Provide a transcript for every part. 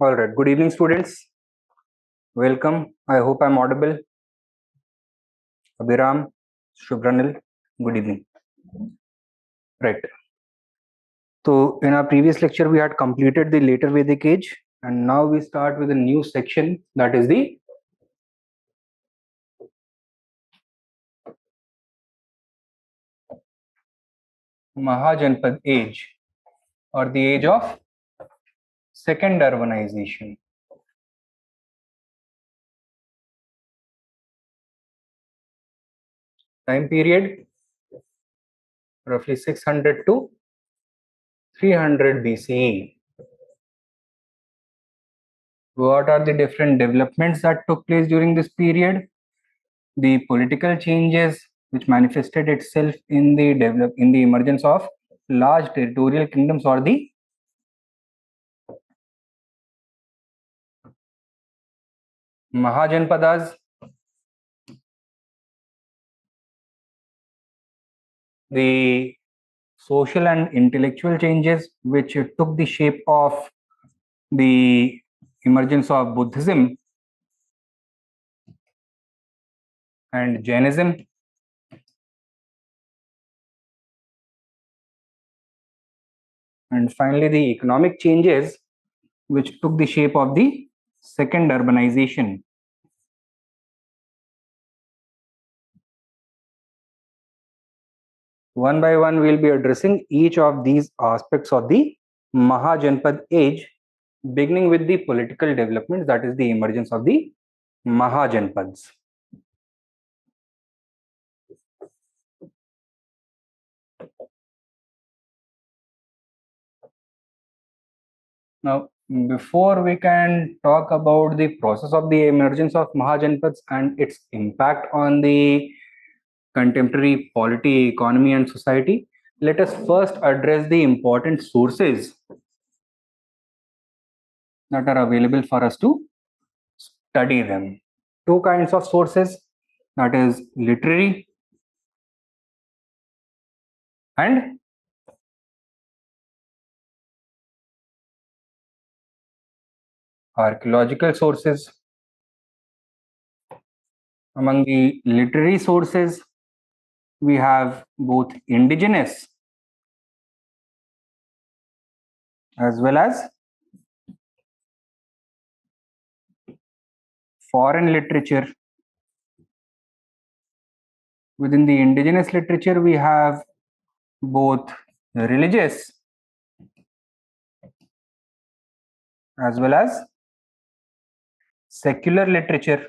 All right. Good evening, students. Welcome. I hope I'm audible. Abhiram, Shubhranil, good evening. Right. So, in our previous lecture, we had completed the later Vedic age, and now we start with a new section, that is the Mahajanapada age, or the age of second urbanization. Time period roughly 600 to 300 BCE. What are the different developments that took place during this period? The political changes which manifested itself in the emergence of large territorial kingdoms, or the Mahajanapadas, the social and intellectual changes which took the shape of the emergence of Buddhism and Jainism, and finally the economic changes which took the shape of the second urbanization. One by one, we'll be addressing each of these aspects of the Mahajanapada age, beginning with the political developments, that is the emergence of the Mahajanapads. Now, before we can talk about the process of the emergence of Mahajanapads and its impact on the contemporary polity, economy, and society, let us first address the important sources that are available for us to study them. Two kinds of sources, that is literary and archaeological sources. Among the literary sources, we have both indigenous as well as foreign literature. Within the indigenous literature, we have both religious as well as secular literature.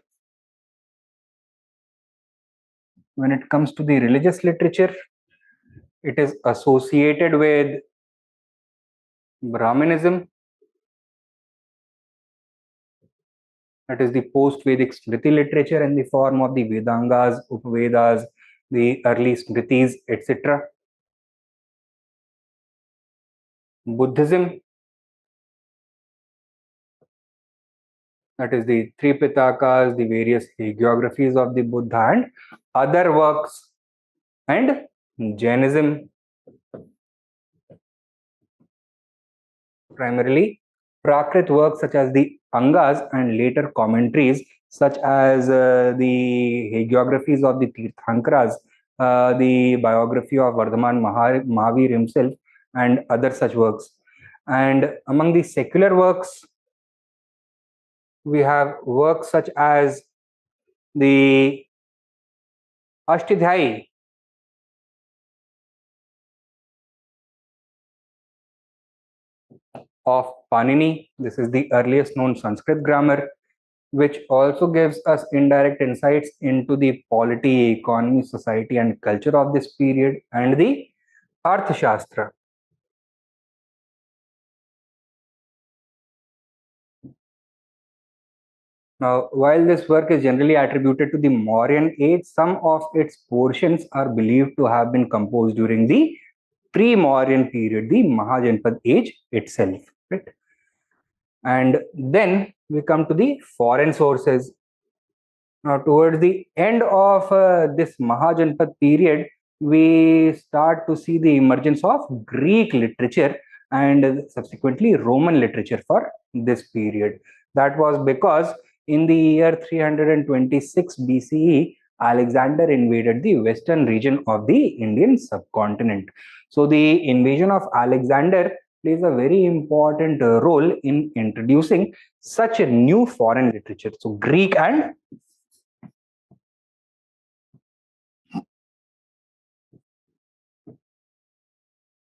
When it comes to the religious literature, it is associated with Brahmanism, that is the post-Vedic Smriti literature in the form of the Vedangas, Upavedas, the early Smritis, etc. Buddhism, that is the Tripitakas, the various hagiographies of the Buddha and other works, and Jainism, primarily Prakrit works such as the Angas and later commentaries such as the hagiographies of the Tirthankaras, the biography of Vardhaman Mahavir himself, and other such works. And among the secular works, we have works such as the Ashtadhyayi, of Panini. This is the earliest known Sanskrit grammar, which also gives us indirect insights into the polity, economy, society, and culture of this period, and the Arthashastra. Now, while this work is generally attributed to the Mauryan age, some of its portions are believed to have been composed during the pre-Mauryan period, the Mahajanapada age itself. Right? And then we come to the foreign sources. Now, towards the end of this Mahajanapada period, we start to see the emergence of Greek literature and subsequently Roman literature for this period. That was because in the year 326 BCE, Alexander invaded the western region of the Indian subcontinent. So the invasion of Alexander plays a very important role in introducing such a new foreign literature. So Greek and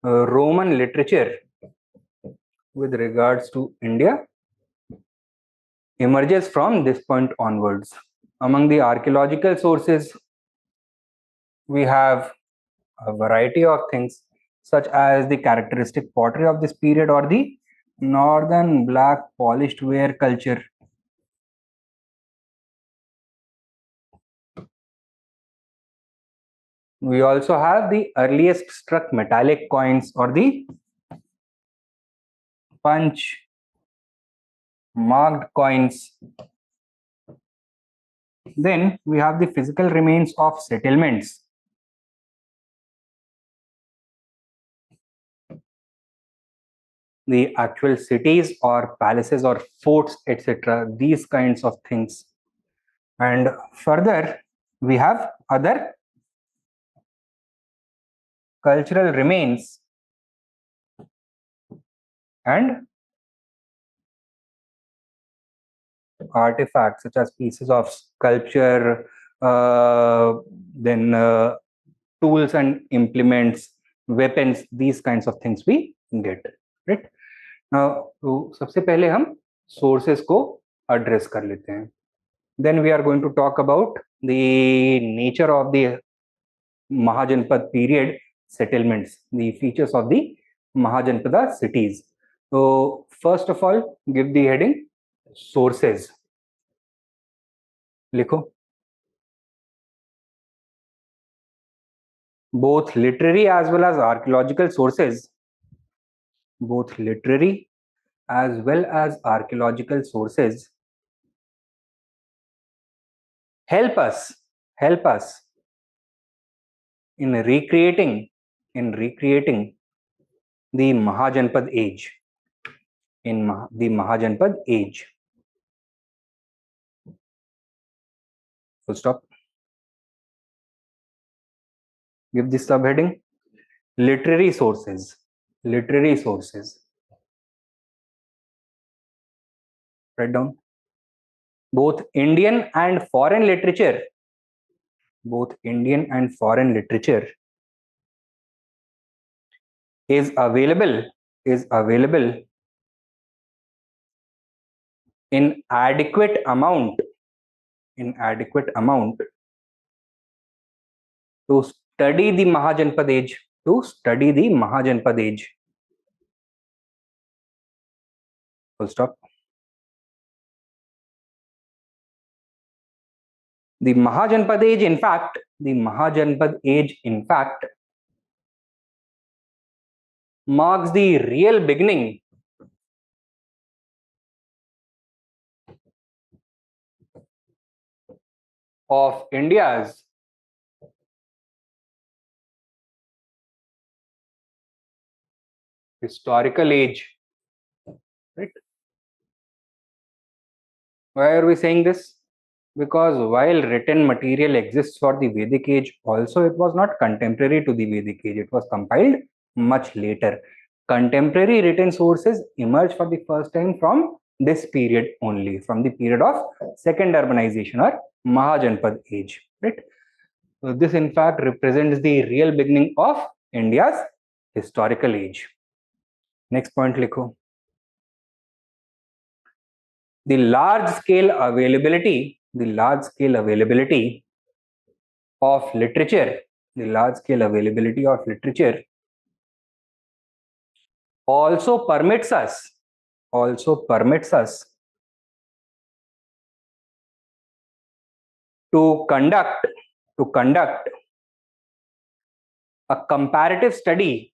Roman literature with regards to India emerges from this point onwards. Among the archaeological sources, we have a variety of things, such as the characteristic pottery of this period or the northern black polished ware culture. We also have the earliest struck metallic coins or the punch marked coins. Then we have the physical remains of settlements. The actual cities or palaces or forts, etc. These kinds of things. And further, we have other cultural remains and artifacts such as pieces of sculpture, then tools and implements, weapons, these kinds of things we get, right? Now, तो सबसे पहले हम sources को address कर लेते हैं. Then we are going to talk about the nature of the Mahajanpad period settlements, the features of the Mahajanapada cities. So first of all, give the heading sources. लिखो. Both literary as well as archaeological sources. Both literary as well as archaeological sources help us in recreating the Mahajanpad age. The Mahajanpad age. Full stop. Give the subheading literary sources. Literary sources. Write down. Both Indian and foreign literature. Both Indian and foreign literature is available in adequate amount to study the Mahajanpad age. Full stop. The Mahajanpad age, in fact, marks the real beginning of India's historical age. Right? Why are we saying this? Because while written material exists for the Vedic age, also it was not contemporary to the Vedic age. It was compiled much later. Contemporary written sources emerged for the first time from this period only, from the period of second urbanization or Mahajanpad age. Right? So this in fact represents the real beginning of India's historical age. Next point likho. The large scale availability of literature also permits us to conduct a comparative study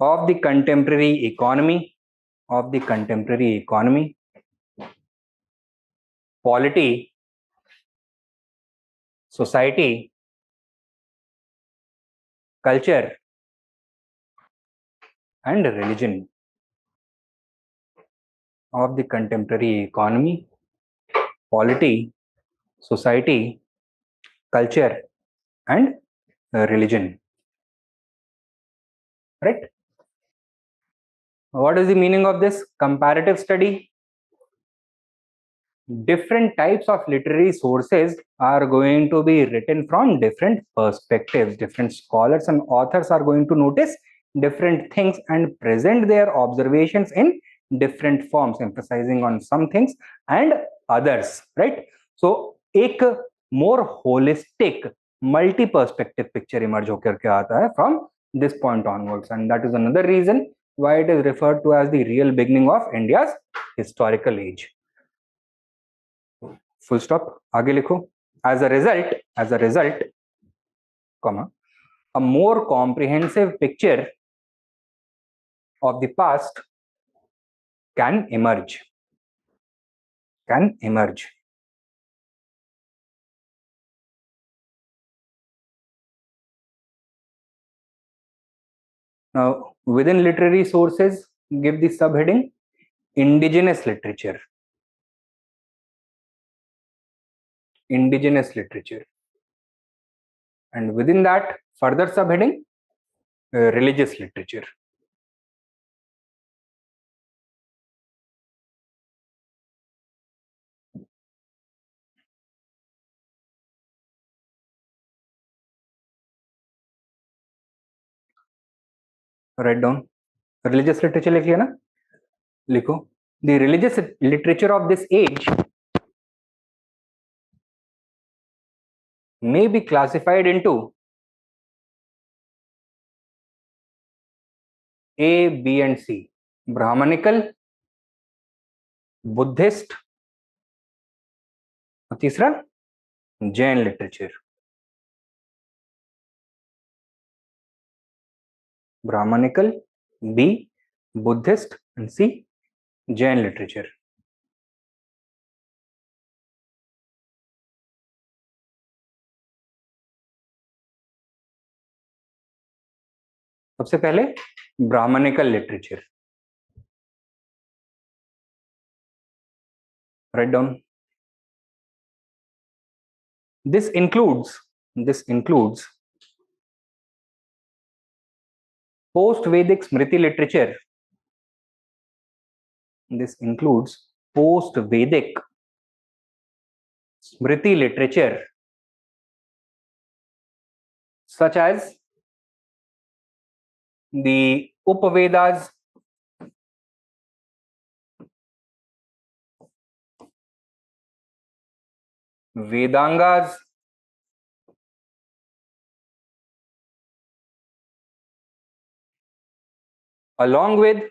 of the contemporary economy, polity, society, culture, and religion of the contemporary economy, polity, society, culture, and religion. Right? What is the meaning of this comparative study? Different types of literary sources are going to be written from different perspectives. Different scholars and authors are going to notice different things and present their observations in different forms, emphasizing on some things and others, right? So एक more holistic multi-perspective picture emerge होकर के आता है from this point onwards, and that is another reason why it is referred to as the real beginning of India's historical age. Full stop. आगे लिखो. As a result, comma, a more comprehensive picture of the past can emerge. Now, within literary sources, give the subheading indigenous literature. Indigenous literature. And within that, further subheading religious literature. Write down. Religious literature लिख लिया ना? लिखो. The religious literature of this age may be classified into A, B, and C. Brahmanical, Buddhist, और तीसरा Jain literature. Brahmanical, B, Buddhist, and C, Jain literature. सबसे पहले Brahmanical literature. Write down. This includes post-Vedic Smriti literature. This includes post-Vedic Smriti literature such as the Upavedas, Vedangas, along with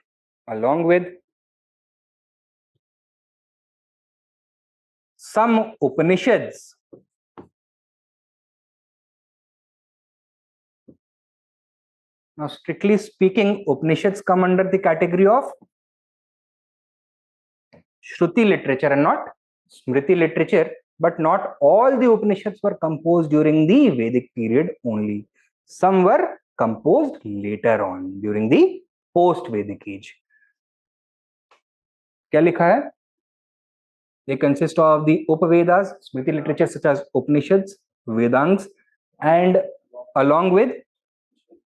some Upanishads. Now, strictly speaking, Upanishads come under the category of Shruti literature and not Smriti literature, but not all the Upanishads were composed during the Vedic period only. Some were composed later on during the post-Vedic age. क्या लिखा है? They consist of the Upavedas, Smriti literature such as Upanishads, Vedangas, and along with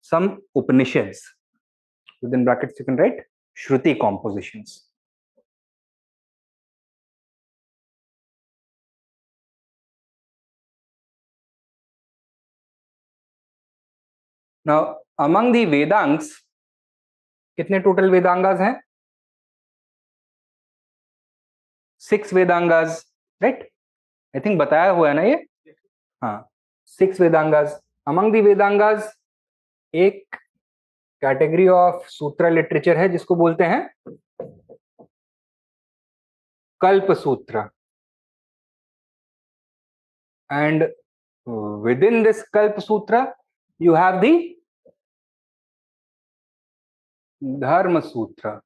some Upanishads. Within brackets, you can write Shruti compositions. Now, among the Vedangas, कितने total वेदांगास हैं? 6 वेदांगास, right? I think बताया हुआ है ना ये. हाँ, 6 वेदांगास. Among the वेदांगास एक category of सूत्र लिटरेचर है जिसको बोलते हैं कल्प सूत्र. And within this Kalp Sutra, you have the Dharma Sutra.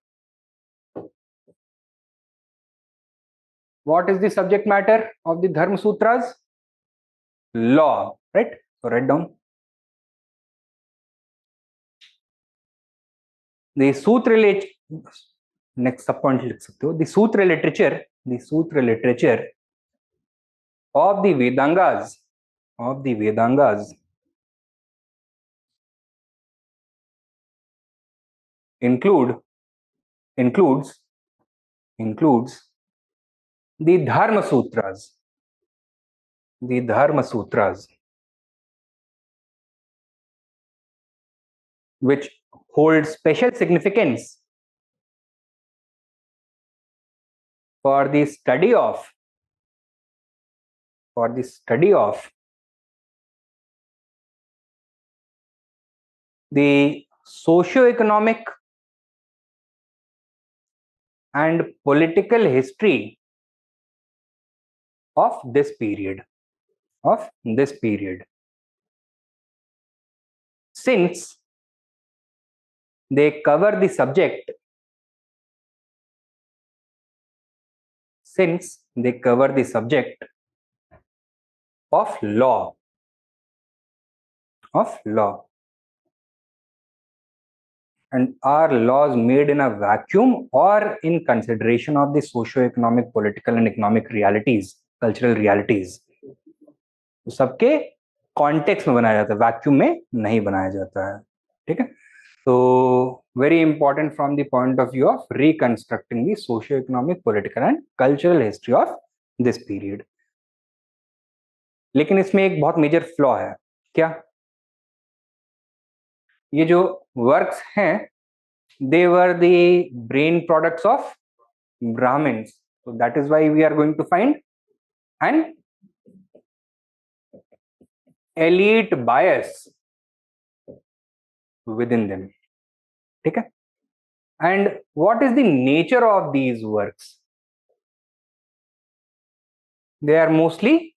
What is the subject matter of the Dharma Sutras? Law, right? So write down. the सूत्र next सब पॉइंट लिख सकते हो, the सूत्र literature of the Vedangas includes the Dharma Sutras, which hold special significance for the study of the socio-economic and political history of this period. Since they cover the subject of law, and are laws made in a vacuum or in consideration of the socio-economic, political and economic realities, cultural realities. तो सबके context में बनाया जाता है, vacuum में नहीं बनाया जाता है. ठीक है, तो very important from the point of view of reconstructing the socio economic, political and cultural history of this period. लेकिन इसमें एक बहुत मेजर फ्लॉ है. क्या? ये जो वर्क्स हैं, they were the brain products of Brahmins. So that is why we are going to find an elite bias within them. Okay? And what is the nature of these works? They are mostly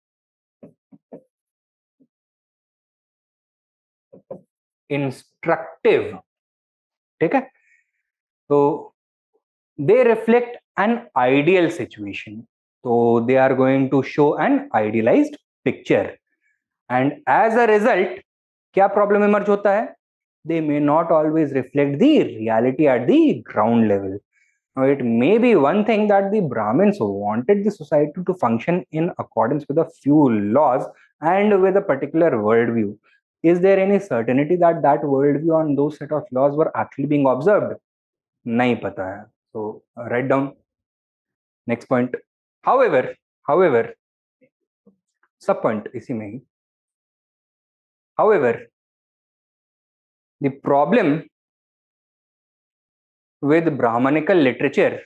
instructive. Okay? So they reflect an ideal situation. So they are going to show an idealized picture. And as a result, क्या problem emerge होता है? They may not always reflect the reality at the ground level. Now, it may be one thing that the Brahmins wanted the society to function in accordance with a few laws and with a particular worldview. Is there any certainty that that worldview on those set of laws were actually being observed? नहीं पता है. So write down. Next point. However, sub point इसी में ही. However, the problem with Brahmanical literature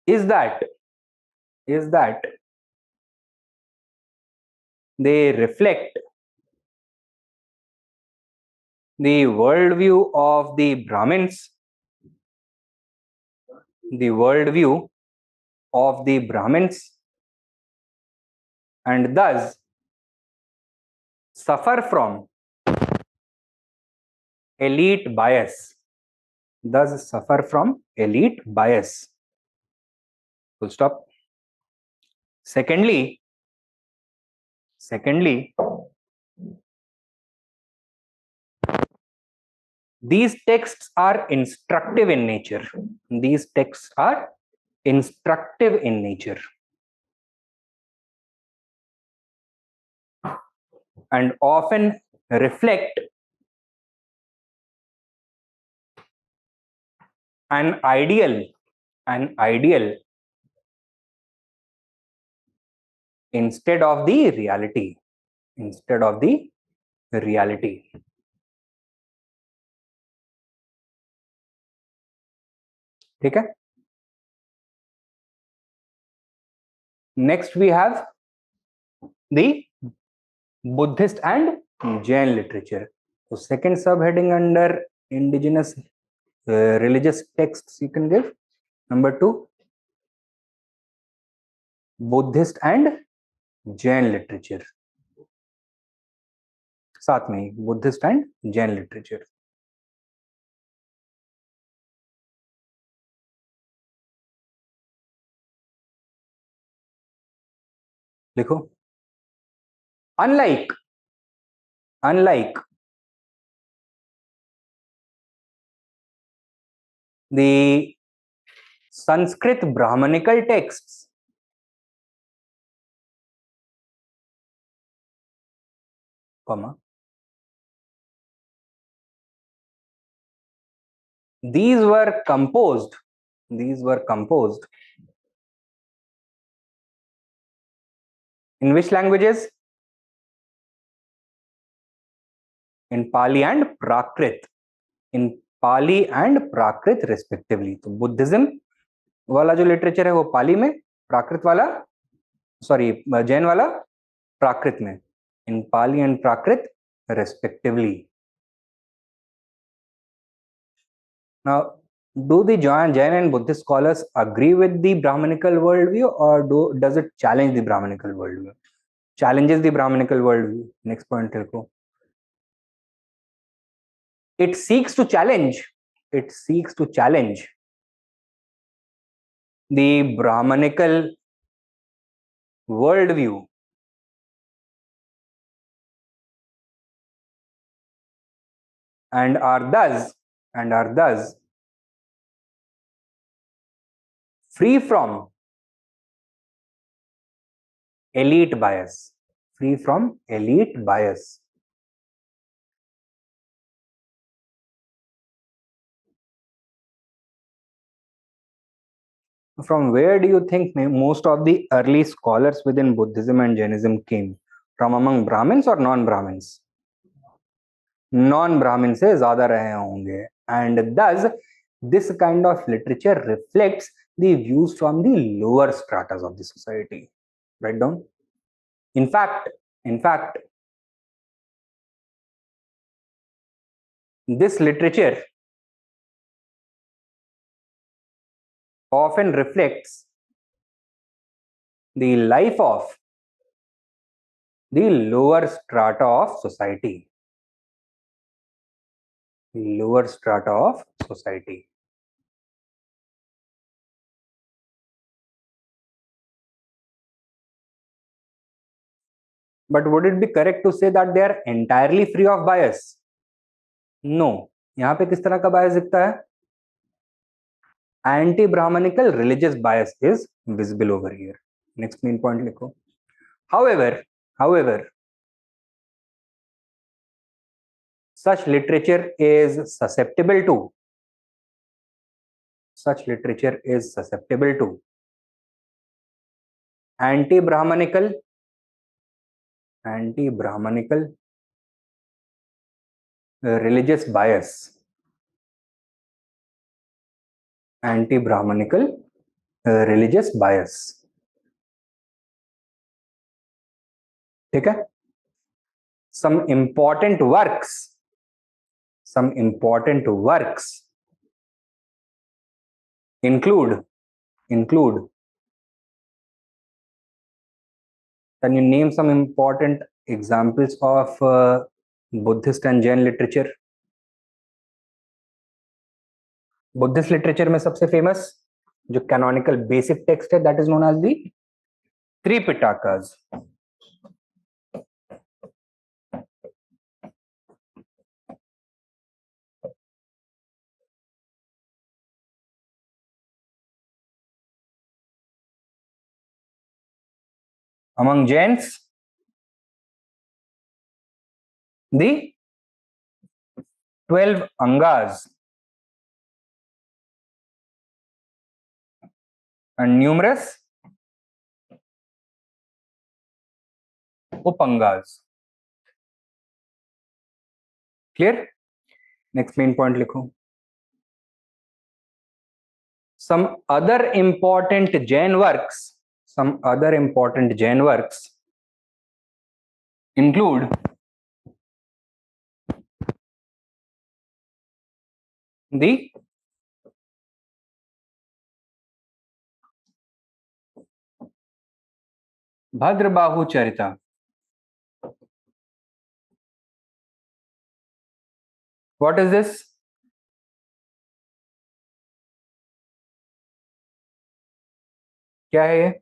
is that they reflect the worldview of the Brahmins, and thus suffer from elite bias. Full stop. Secondly, these texts are instructive in nature. And often reflect an ideal instead of the reality. ठीक है. Next we have the Buddhist and Jain literature. So second subheading under indigenous religious texts you can give. Number 2, Buddhist and Jain literature. साथ में ही Buddhist and Jain literature. लिखो. Unlike The Sanskrit Brahmanical texts, comma, these were composed in which languages? In Pali and Prakrit. In Pali and Prakrit respectively. तो Buddhism वाला जो literature है वो पाली में, प्राकृत वाला जैन वाला प्राकृत में. In Pali and Prakrit respectively. Now, do the Jain and Buddhist scholars agree with the Brahmanical worldview, or does it challenge the Brahmanical worldview? Challenges the Brahmanical worldview. Next point, Tilko. It seeks to challenge the Brahmanical worldview. And are thus free from elite bias. From where do you think most of the early scholars within Buddhism and Jainism came? From among Brahmins or non-Brahmins? Non-Brahmin से ज़्यादा रहे होंगे. And thus, this kind of literature reflects the views from the lower stratas of the society. Write down. In fact, this literature often reflects the life of the lower strata of society. But would it be correct to say that they are entirely free of bias? No. यहाँ पे किस तरह का bias दिखता है? Anti-Brahmanical religious bias is visible over here. Next main point लिखो. However, such literature is susceptible to anti-Brahmanical religious bias. Anti-Brahmanical religious bias. ठीक है? Some important works include. Can you name some important examples of Buddhist and Jain literature? Buddhist literature में सबसे famous जो canonical basic text है, that is known as the Tripitakas. Among Jains, the 12 Angas and numerous Upangas. Clear? Next main point लिखो. Some other important Jain works include the Bhadrabahu Charita. What is this? क्या है ये?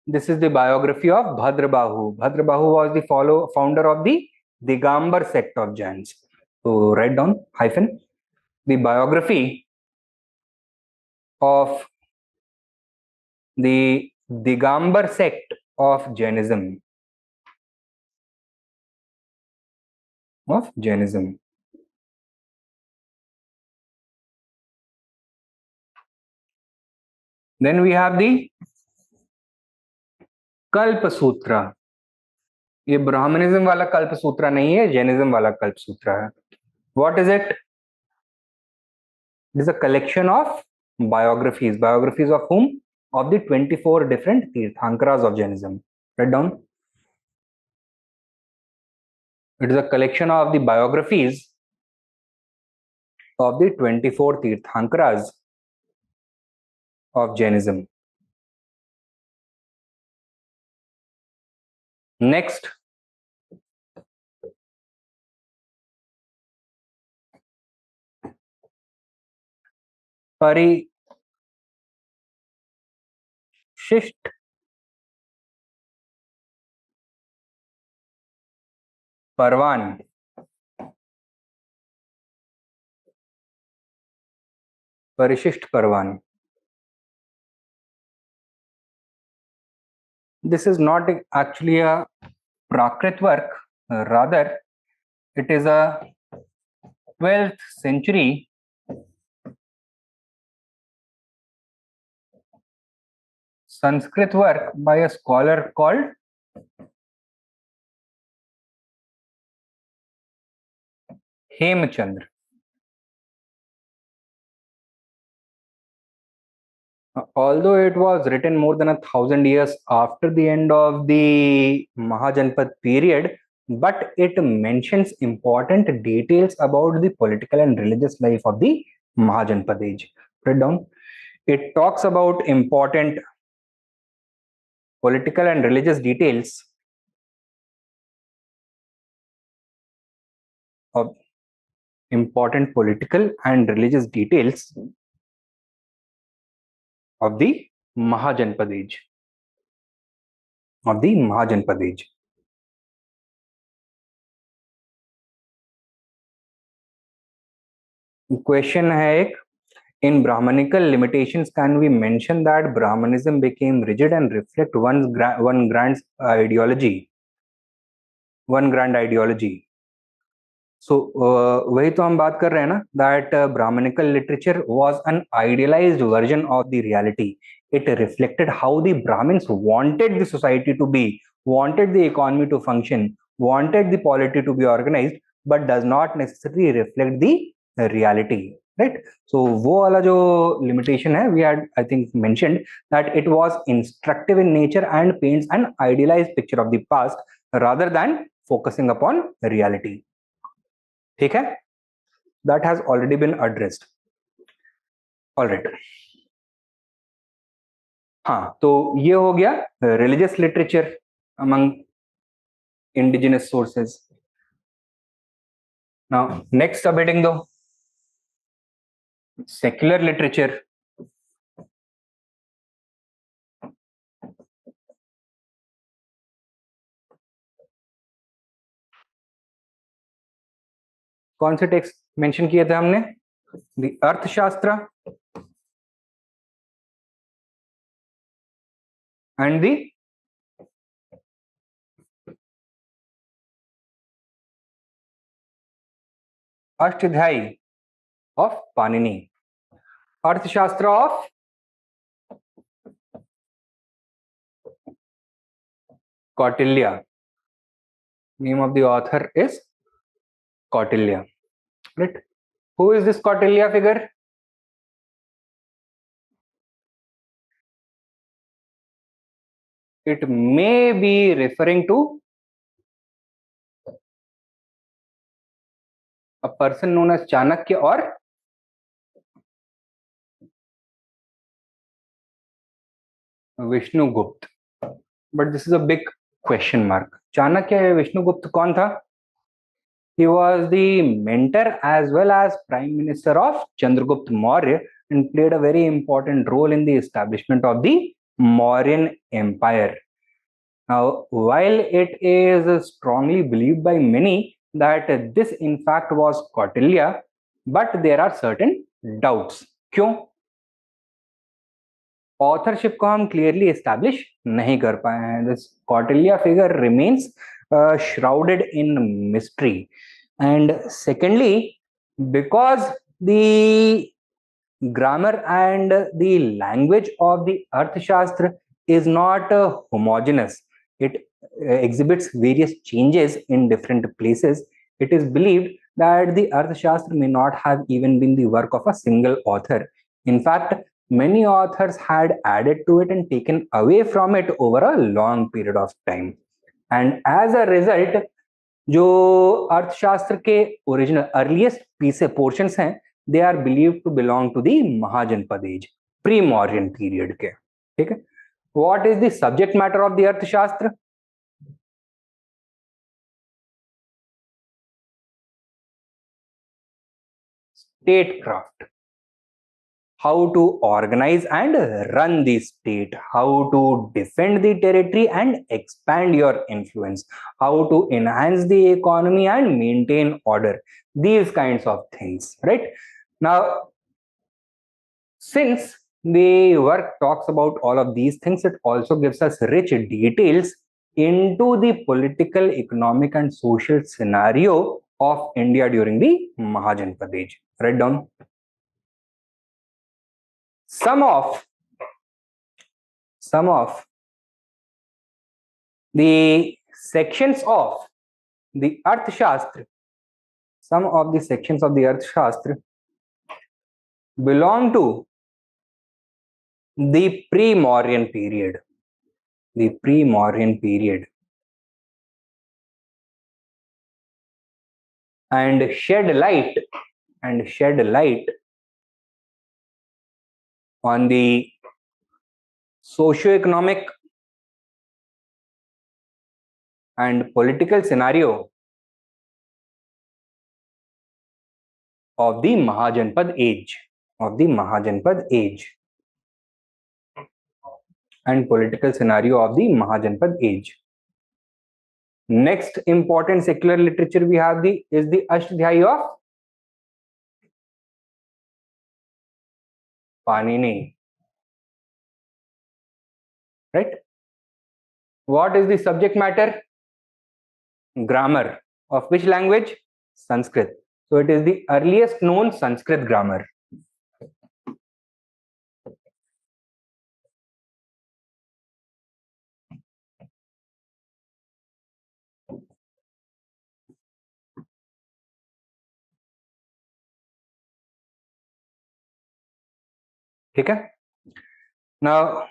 This is the biography of Bhadrabahu. Bhadrabahu was the founder of the Digambar sect of Jains. So write down hyphen. the biography of the Digambar sect of Jainism. Then we have the Kalp Sutra. ये Brahmanism वाला कल्प सूत्र नहीं है, Jainism वाला कल्प सूत्र है. What is it? It is a collection of biographies. Biographies of whom? Of the 24 different Tirthankaras of Jainism. Write down. It is a collection of the biographies of the 24 Tirthankaras of Jainism. Next, Parishisht Parvan. Parishisht Parvan. This is not actually a Prakrit work, rather it is a 12th century Sanskrit work by a scholar called Hemchandra. Although it was written more than 1,000 years after the end of the Mahajanpad period, but it mentions important details about the political and religious life of the Mahajanpad age. Write down. It talks about important political and religious details of of the Mahajanpad age. Question है एक, in Brahmanical limitations can we mention that Brahmanism became rigid and reflect one grand ideology? So वही तो हम बात कर रहे हैं ना, that Brahmanical literature was an idealized version of the reality. It reflected how the Brahmins wanted the society to be, wanted the economy to function, wanted the polity to be organized, but does not necessarily reflect the reality, right? So वो वाला जो limitation है, we had I think mentioned that it was instructive in nature and paints an idealized picture of the past rather than focusing upon reality. ठीक है, that has already been addressed. All right. हाँ, तो ये हो गया religious literature among indigenous sources. Now next subheading दो, secular literature. कौन से टेक्स्ट मेंशन किए थे हमने? The Arthashastra and the Ashtadhyayi of Panini. अर्थशास्त्र of Kautilya. Name of the author is Kautilya. Right? Who is this Kautilya figure? It may be referring to a person known as Chanakya or Vishnugupta. But this is a big question mark. Chanakya या Vishnugupta कौन था? He was the mentor as well as Prime Minister of Chandragupta Maurya and played a very important role in the establishment of the Mauryan Empire. Now, while it is strongly believed by many that this in fact was Kautilya, but there are certain doubts. क्यों? Authorship को हम clearly establish नहीं कर पाए हैं. This Kautilya figure remains shrouded in mystery. And secondly, because the grammar and the language of the Arthashastra is not homogeneous, it exhibits various changes in different places. It is believed that the Arthashastra may not have even been the work of a single author. In fact, many authors had added to it and taken away from it over a long period of time. And as a result, जो अर्थशास्त्र के original earliest pieces portions हैं, they are believe to belong to the Mahajanapada age, pre Mauryan period के. ठीक है. What is the subject matter of the Arthashastra? statecraft. How to organize and run the state, how to defend the territory and expand your influence, how to enhance the economy and maintain order, these kinds of things, right? Now, since the work talks about all of these things, it also gives us rich details into the political, economic and social scenario of India during the Mahajanapada age. Write down some of the sections of the Arthashastra. Some of the sections of the Arthashastra belong to the pre-Mauryan period. The pre-Mauryan period. And shed light on the socio-economic and political scenario of the Mahajanapad age, and political scenario of the Mahajanapad age. Next important secular literature we have is the Ashtadhyayi of Panini. Right? What is the subject matter? Grammar. Of which language? Sanskrit. So it is the earliest known Sanskrit grammar. Okay? Now,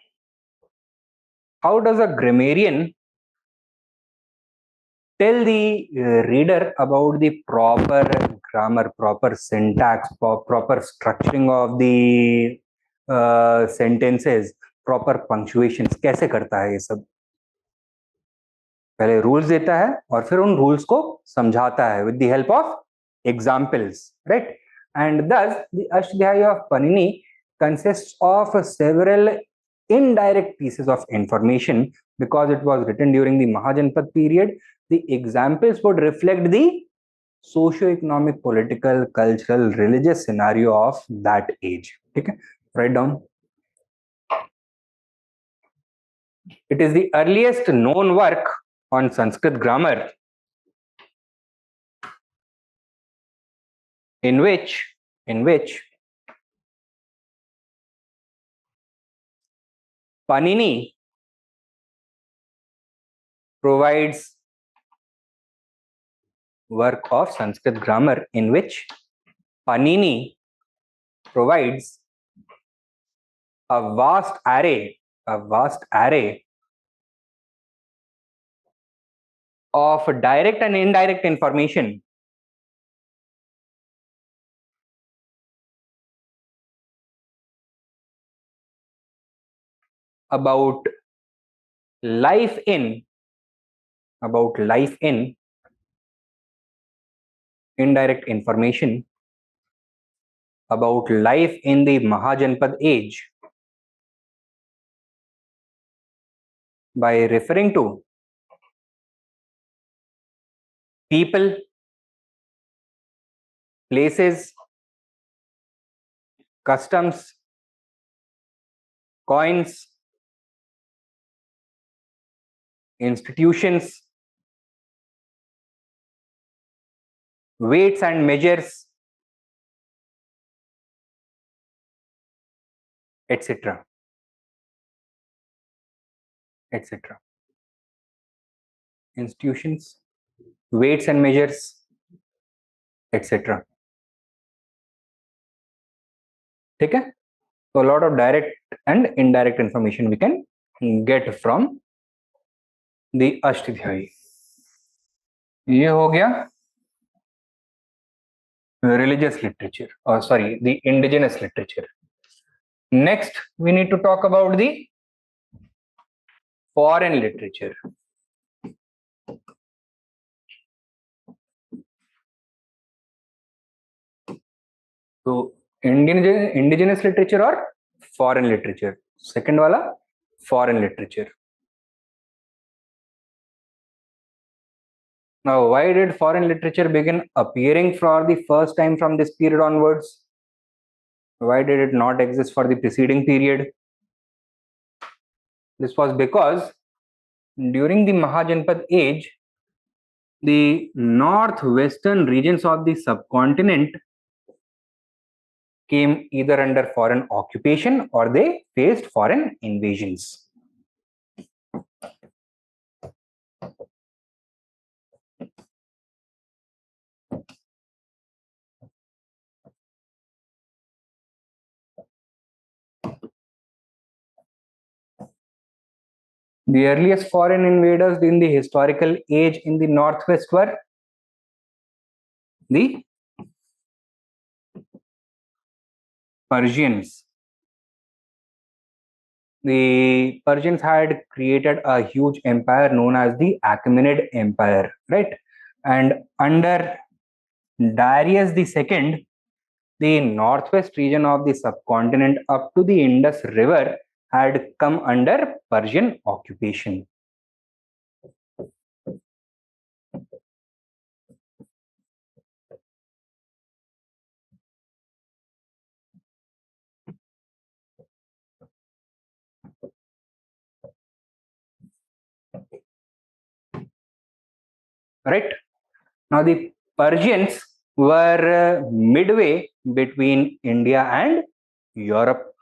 how does a grammarian tell the reader about the proper grammar, proper syntax, proper structuring of the sentences, proper punctuations? कैसे करता है ये सब? पहले rules देता है और फिर उन रूल्स को समझाता है with the help of examples, right? And thus the Ashtadhyayi of Panini consists of several indirect pieces of information. Because it was written during the Mahajanapad period, the examples would reflect the socio-economic, political, cultural, religious scenario of that age. Okay, write down. It is the earliest known work on Sanskrit grammar in which Panini provides work of Sanskrit grammar in which Panini provides a vast array of direct and indirect information about life in indirect information about life in the Mahajanapad age by referring to people, places, customs, coins, institutions, weights and measures, etc. etc. Institutions, weights and measures, etc. ठीक है? So a lot of direct and indirect information we can get from the Ashtadhyayi. ये हो गया religious literature, or sorry, the indigenous literature. Next, we need to talk about the foreign literature. So indigenous literature or foreign literature. Second wala foreign literature. Now, why did foreign literature begin appearing for the first time from this period onwards? Why did it not exist for the preceding period? This was because during the Mahajanapada age, the northwestern regions of the subcontinent came either under foreign occupation or they faced foreign invasions. The earliest foreign invaders in the historical age in the northwest were the Persians. The Persians had created a huge empire known as the Achaemenid Empire, right? And under Darius II, the northwest region of the subcontinent up to the Indus River had come under Persian occupation. Right? Now, the Persians were midway between India and Europe.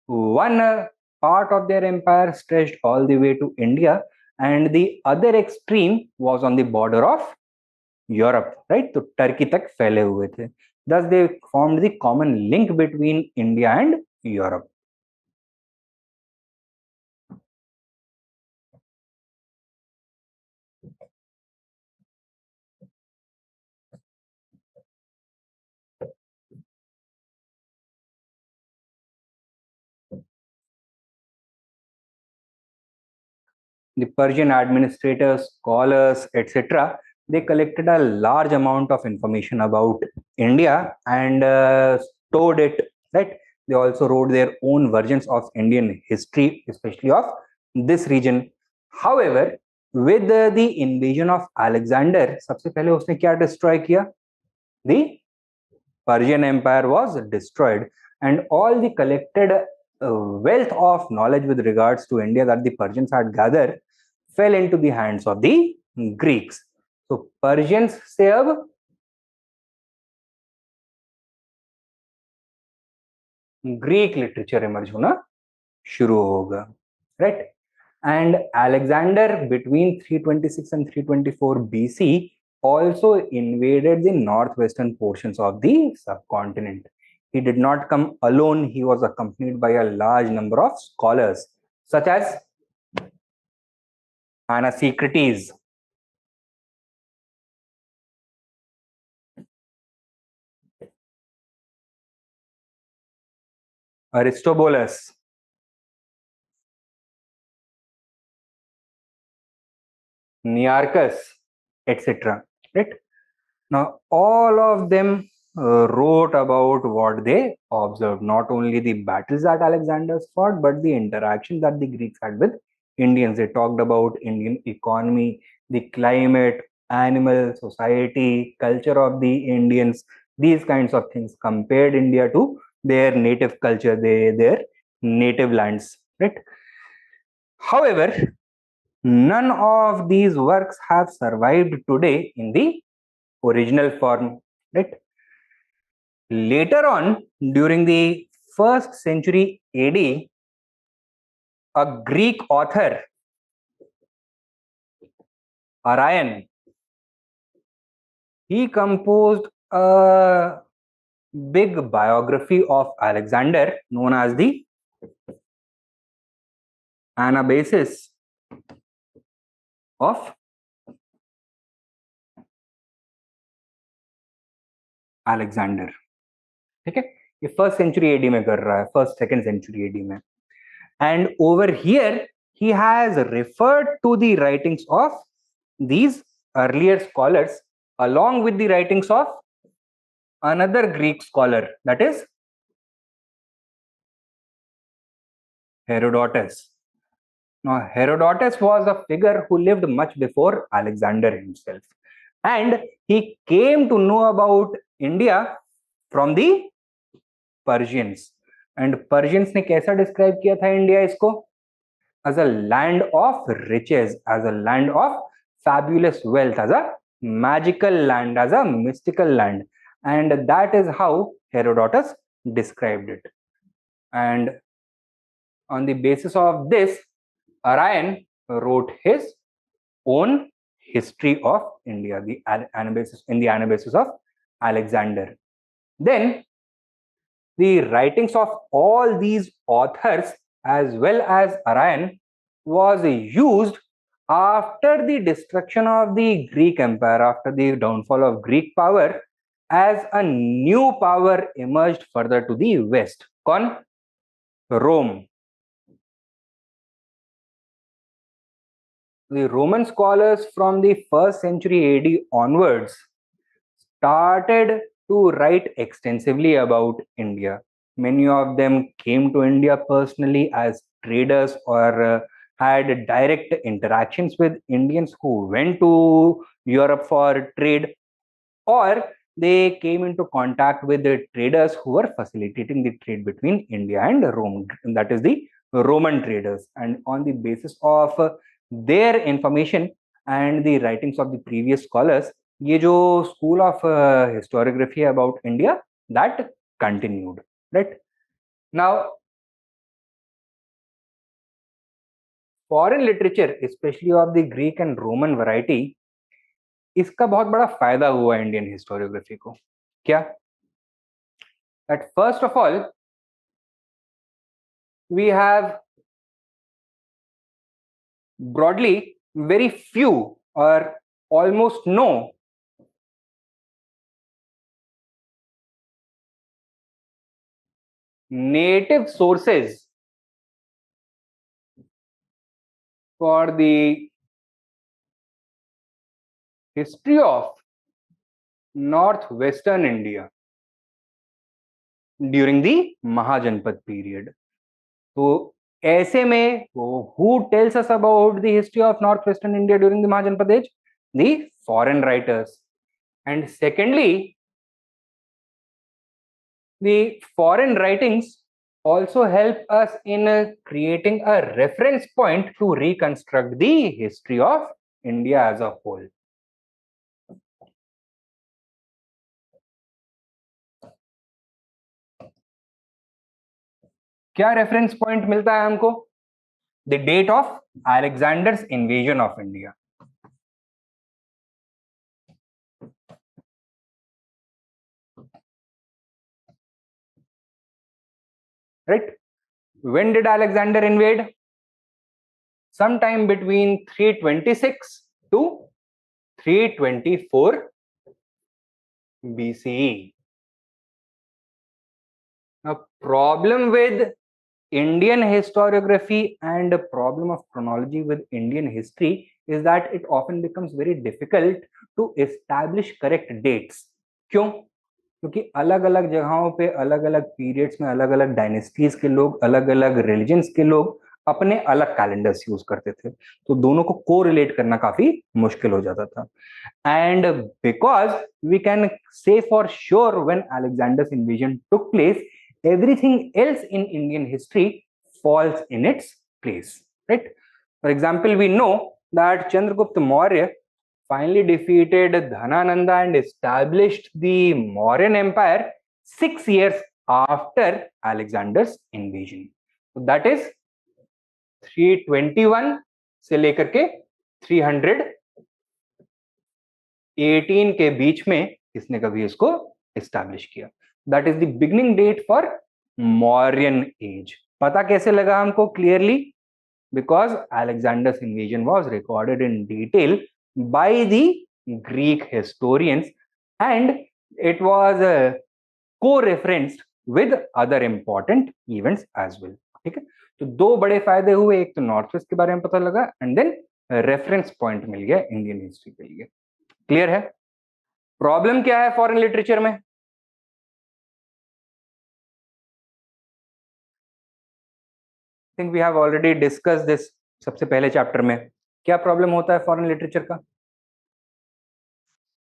One part of their empire stretched all the way to India, and the other extreme was on the border of Europe, right? तो Turkey तक फैले हुए थे. Thus, they formed the common link between India and Europe. The Persian administrators, scholars, etc., they collected a large amount of information about India and stored it, right? They also wrote their own versions of Indian history, especially of this region. However, with the invasion of Alexander, सबसे पहले उसने क्या destroy किया? The Persian Empire was destroyed, and all the collected wealth of knowledge with regards to India that the Persians had gathered fell into the hands of the Greeks. So Persians से अब Greek literature emerge होना शुरू होगा, right? And Alexander between 326 and 324 BC also invaded the northwestern portions of the subcontinent. He did not come alone. He was accompanied by a large number of scholars such as Anacicrates, Aristobulus, Nearchus, etc. Right? Now, all of them wrote about what they observed, not only the battles that Alexander fought, but the interaction that the Greeks had with Indians. They talked about Indian economy, the climate, animal, society, culture of the Indians, these kinds of things, compared India to their native culture, their native lands, right? However, none of these works have survived today in the original form, right? Later on, during the 1st century AD, a Greek author, Arrian, he composed a big biography of Alexander known as the Anabasis of Alexander. ठीक है, ये 1st century AD में कर रहा है, 1st 2nd century AD में. And over here he has referred to the writings of these earlier scholars along with the writings of another Greek scholar, that is Herodotus. Now, Herodotus was a figure who lived much before Alexander himself, and he came to know about India from the Persians. And Persians ने कैसा describe किया था India इसको? As a land of riches, as a land of fabulous wealth, as a magical land, as a mystical land. And that is how Herodotus described it. And on the basis of this, Arrian wrote his own history of India, the Anabasis of Alexander. Then the writings of all these authors as well as Arrian was used after the destruction of the Greek Empire, after the downfall of Greek power, as a new power emerged further to the west. Con? Rome. The Roman scholars from the 1st century AD onwards started to write extensively about India. Many of them came to India personally as traders or had direct interactions with Indians who went to Europe for trade, or they came into contact with the traders who were facilitating the trade between India and Rome, that is the Roman traders. And on the basis of their information and the writings of the previous scholars, ये जो school of historiography about India, that continued, right? Now, foreign literature, especially of the Greek and Roman variety, इसका बहुत बड़ा फायदा हुआ Indian historiography को. क्या? That first of all, we have broadly very few or almost no native sources for the history of northwestern India during the Mahajanapad period. So ऐसे में who tells us about the history of northwestern India during the Mahajanapada age? The foreign writers. And secondly, the foreign writings also help us in creating a reference point to reconstruct the history of India as a whole. क्या reference point मिलता है हमको? The date of Alexander's invasion of India. Right? When did Alexander invade? Sometime between 326 to 324 BCE. Now, problem with Indian historiography and a problem of chronology with Indian history is that it often becomes very difficult to establish correct dates. क्यों? क्योंकि अलग अलग जगहों पे अलग अलग periods में अलग अलग डायनेस्टीज के लोग, अलग अलग रिलीजन्स के लोग अपने अलग कैलेंडर्स यूज करते थे, तो दोनों को कोरिलेट करना काफी मुश्किल हो जाता था. And because we can say for sure when Alexander's invasion took place, everything else in Indian history falls in its place, right? For example, we know that Chandragupta Maurya finally defeated Dhanananda and established the Mauryan Empire 6 years after Alexander's invasion. So that is 321 से लेकर के 318 के बीच में किसने कभी इसको establish किया. That is the beginning date for Mauryan age. पता कैसे लगा हमको clearly? because Alexander's invasion was recorded in detail by the Greek historians and it was co-referenced with other important events as well. ठीक है, तो दो बड़े फायदे हुए, एक तो नॉर्थ वेस्ट के बारे में पता लगा एंड देन रेफरेंस पॉइंट मिल गया इंडियन हिस्ट्री के लिए. क्लियर है? प्रॉब्लम क्या है फॉरेन लिटरेचर में? Think we have already discuss this सबसे पहले चैप्टर में. क्या प्रॉब्लम होता है फॉरेन लिटरेचर का?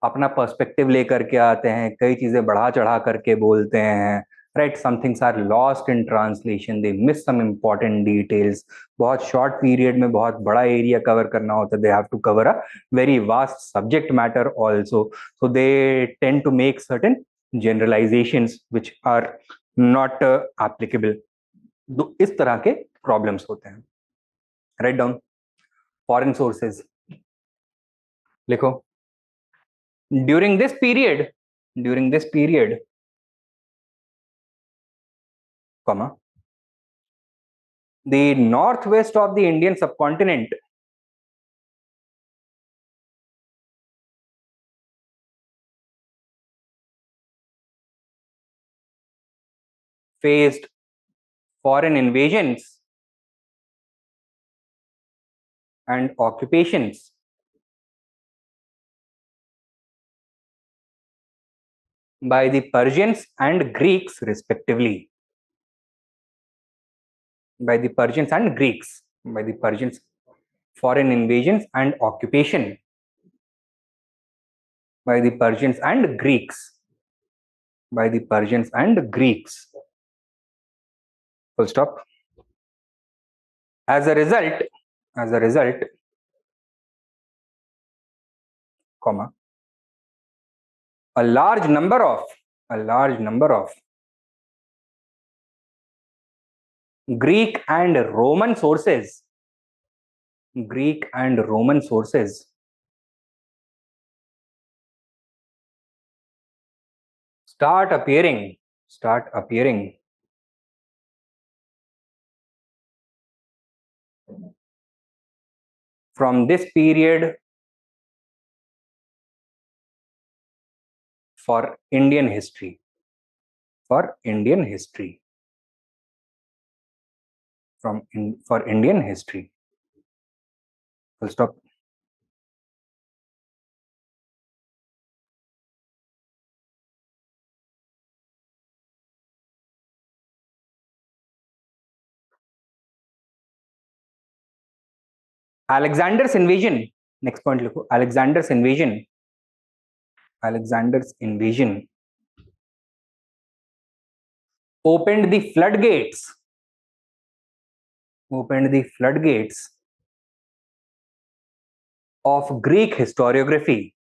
अपना पर्सपेक्टिव लेकर के आते हैं, कई चीजें बढ़ा चढ़ा करके बोलते हैं, right? Some things are lost in translation, they miss some important details. बहुत शॉर्ट पीरियड में बहुत बड़ा एरिया कवर करना होता है, they have to cover a very vast subject matter also, so they tend to make certain generalisations which are not applicable. इस तरह के प्रॉब्लम्स होते हैं. Right down foreign sources. लिखो. During this period, comma, the northwest of the Indian subcontinent faced foreign invasions and occupations by the Persians and Greeks respectively. By the Persians, foreign invasions and occupation by the Persians and Greeks. Full stop. As a result, comma, a large number of Greek and Roman sources start appearing from this period for Indian history. For Indian history. Full stop. Alexander's invasion. Next point लिखो. Alexander's invasion opened the floodgates of Greek historiography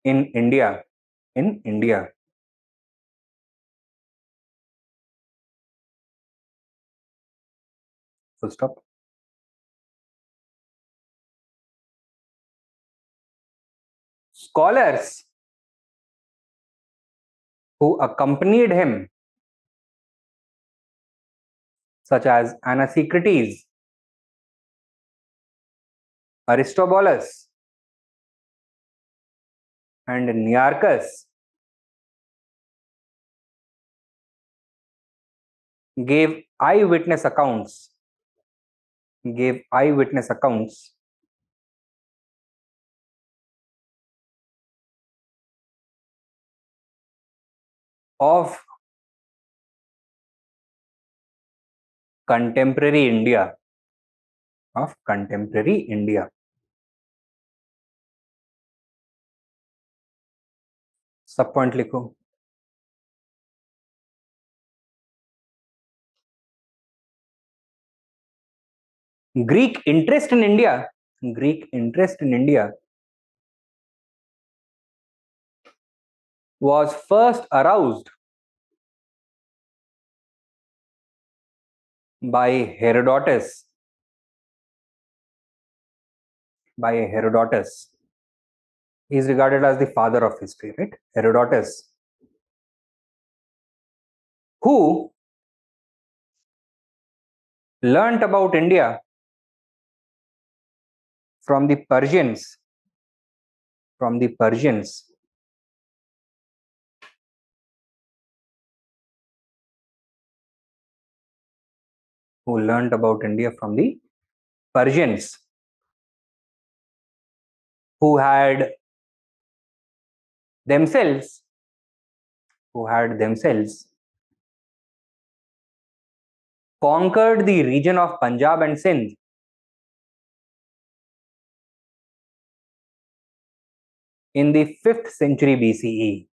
in India. Full stop. Scholars who accompanied him, such as Anacicrates, Aristobulus, and Nearchus, gave eyewitness accounts of contemporary India. सब point लिखो। Greek interest in India. Greek interest in India was first aroused by Herodotus. By Herodotus. He is regarded as the father of history, right? Herodotus, who learnt about India from the Persians. From the Persians. Who learnt about India from the Persians, who had themselves conquered the region of Punjab and Sindh in the 5th century BCE.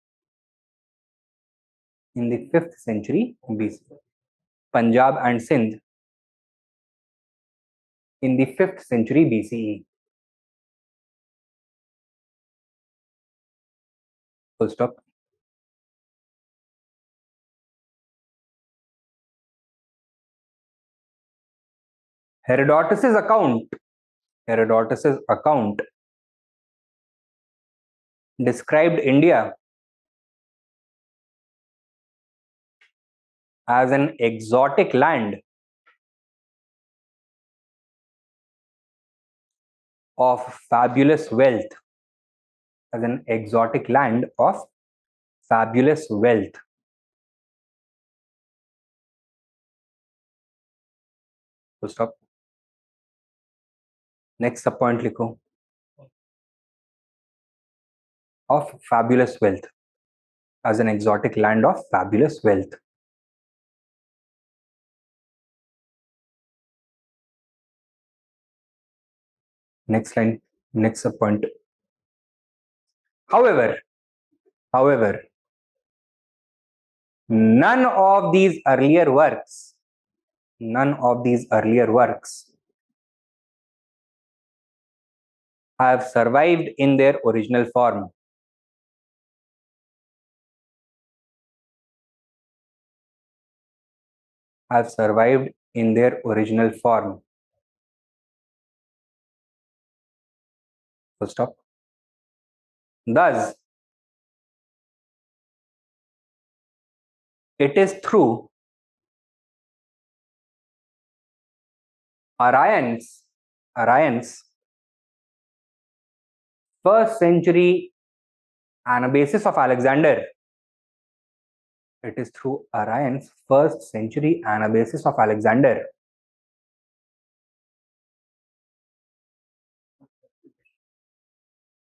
In the 5th century BCE. Punjab and Sindh in the 5th century BCE. Full stop. Herodotus's account described India as an exotic land of fabulous wealth. As an exotic land of fabulous wealth. Full stop. Next sub point लिखो. Of fabulous wealth. As an exotic land of fabulous wealth. Next line, next sub point. However, none of these earlier works have survived in their original form. Have survived in their original form. Full stop. Thus, it is through Orion's 1st century Anabasis of Alexander. It is through Orion's 1st century Anabasis of Alexander.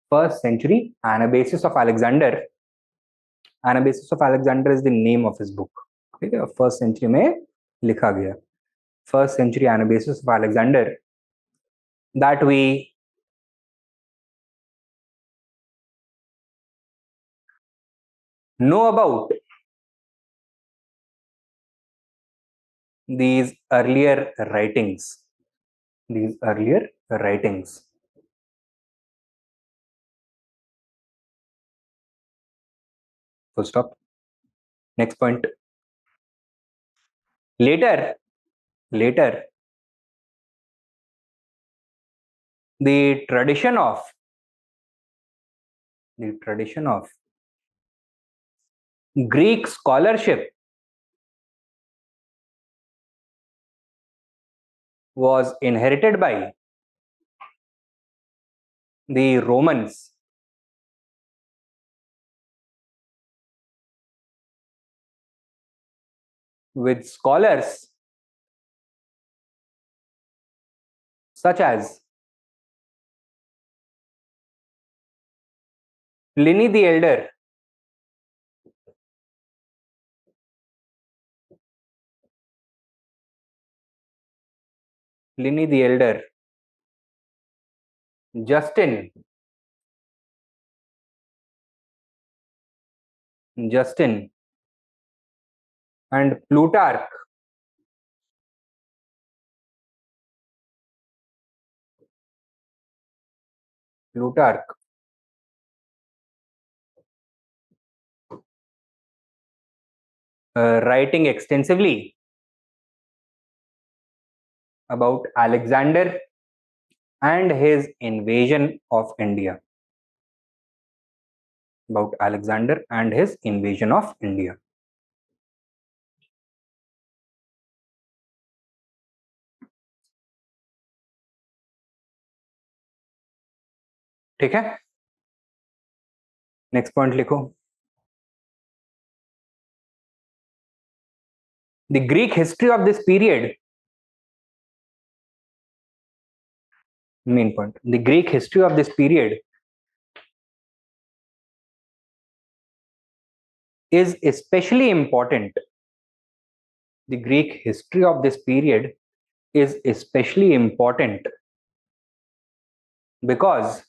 First century Anabasis of Alexander. Anabasis of Alexander is the name of his book. ठीक है, first century में लिखा गया. First century Anabasis of Alexander that we know about these earlier writings. Full stop. Next point. Later, the tradition of Greek scholarship was inherited by the Romans, with scholars such as Pliny the Elder, Justin, Justin, and Plutarch. Plutarch writing extensively about Alexander and his invasion of India. About Alexander and his invasion of India. ठीक है, next point लिखो. The Greek history of this period, main point, the Greek history of this period is especially important. The Greek history of this period is especially important because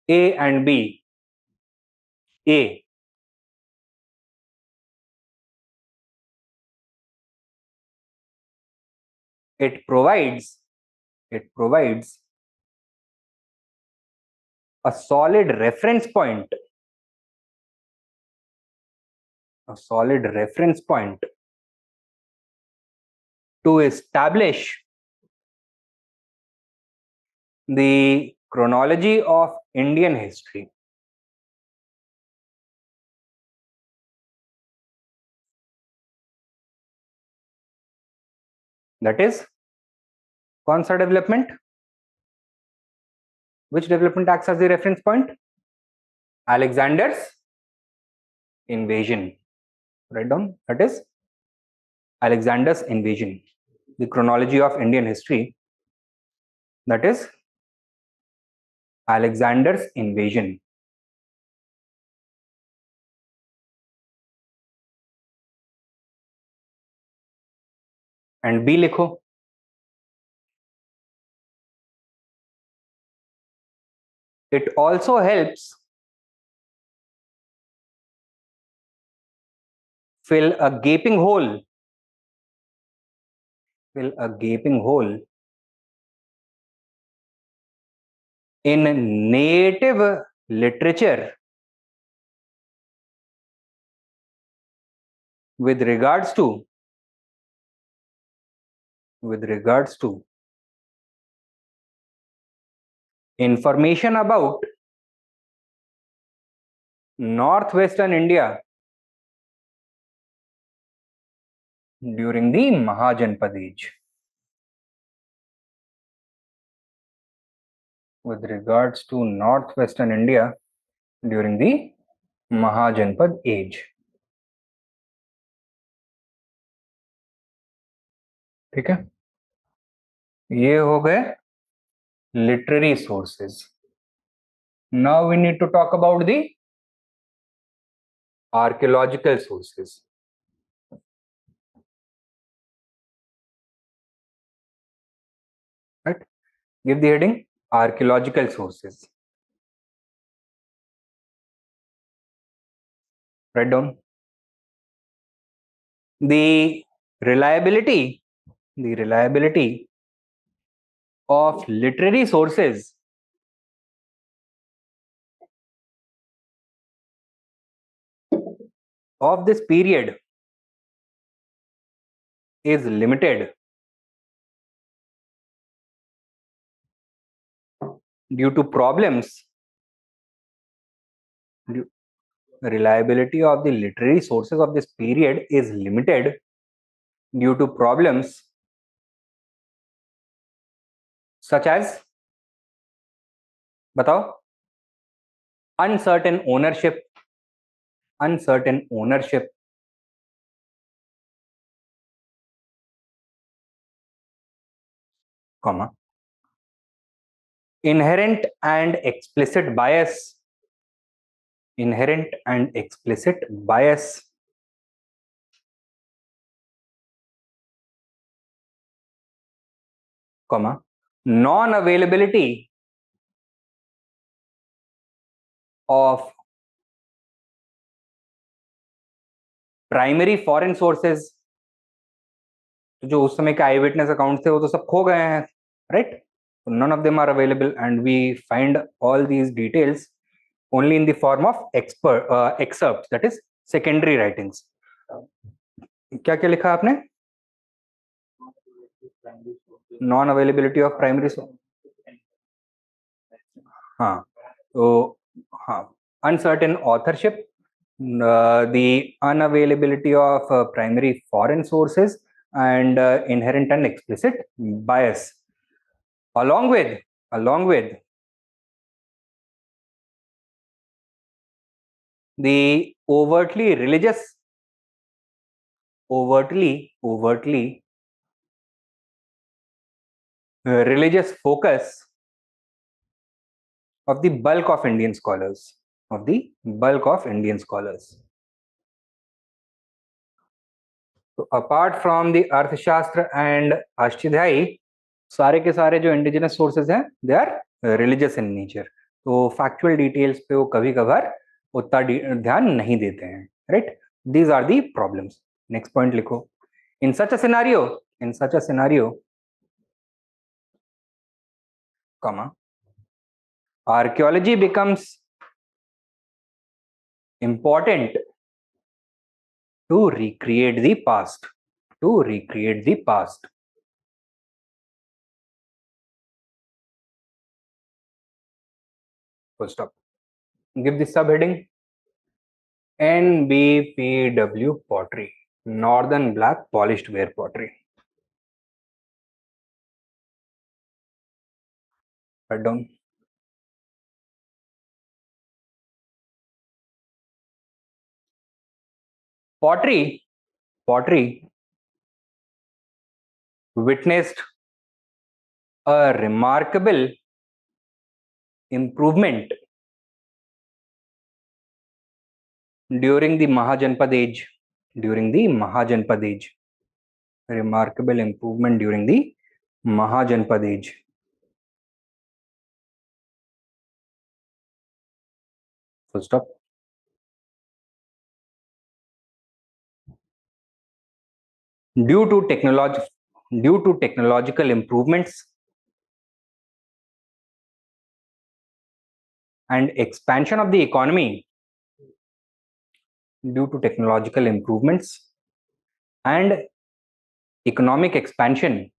A and B. A, it provides a solid reference point, to establish the chronology of Indian history. That is, कौन सा development? Which development acts as the reference point? Alexander's invasion. Write down. That is Alexander's invasion. The chronology of Indian history. That is Alexander's invasion. And B लिखो. It also helps fill a gaping hole in native literature with regards to information about northwestern India during the Mahajanapada Age. With regards to northwestern India during the Mahajanapada Age. ठीक है, ये हो गए literary sources. Now we need to talk about the archaeological sources. Right? Give the heading archaeological sources. Write down. The reliability of literary sources of this period is limited due to problems. Reliability of the literary sources of this period is limited due to problems such as, बताओ, uncertain ownership, comma, inherent and explicit bias, comma, non-availability of primary foreign sources, जो उस समय के आई witness account थे वो तो सब खो गए हैं, right? None of them are available and we find all these details only in the form of excerpts, that is secondary writings. क्या क्या लिखा आपने? Non availability of primary source, हाँ, तो हाँ, uncertain authorship, the unavailability of primary foreign sources, and inherent and explicit bias, along with the overtly religious focus of the bulk of Indian scholars. So apart from the Arthashastra and Ashtadhyayi, सारे के सारे जो indigenous sources हैं they are religious in nature, तो factual details पे वो कभी कभार उतना ध्यान नहीं देते हैं, right? These are the problems. Next point लिखो. In such a scenario comma, archaeology becomes important to recreate the past. Full stop. Give the subheading NBPW pottery, northern black polished ware pottery. Write down. Pottery witnessed a remarkable improvement during the Mahajanapada Age. Remarkable improvement during the Mahajanapada Age. Full stop. Due to technological improvements and expansion of the economy, economic expansion,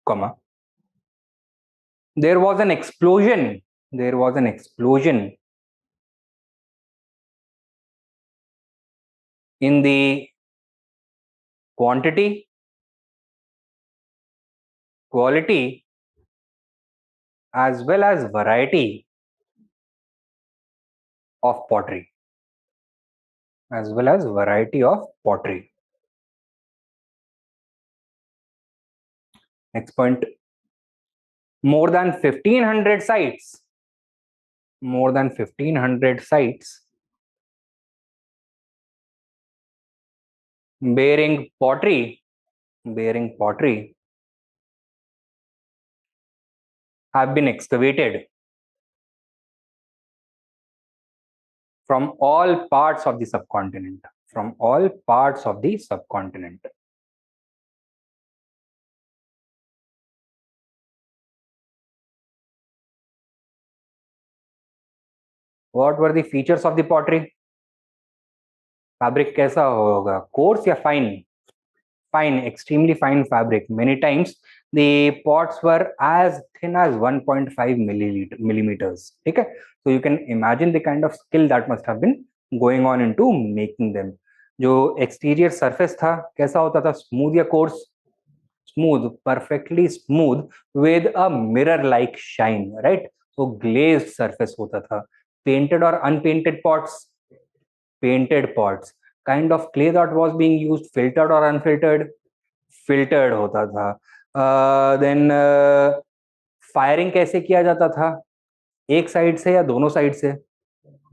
comma, there was an explosion in the quantity, quality, as well as variety of pottery. Next point. More than 1,500 sites bearing pottery have been excavated from all parts of the subcontinent. What were the features of the pottery? Fabric कैसा होगा? Coarse या fine? Fine, extremely fine fabric. Many times the pots were as thin as 1.5 millimeters. Okay, so you can imagine the kind of skill that must have been going on into making them. जो exterior surface था कैसा होता था? Smooth या coarse? Smooth, perfectly smooth with a mirror-like shine, right? So glazed surface होता था. Painted or unpainted pots? Painted pots. Kind of clay that was being used, filtered or unfiltered? Filtered होता था. Then firing कैसे किया जाता था? एक side से या दोनों साइड से?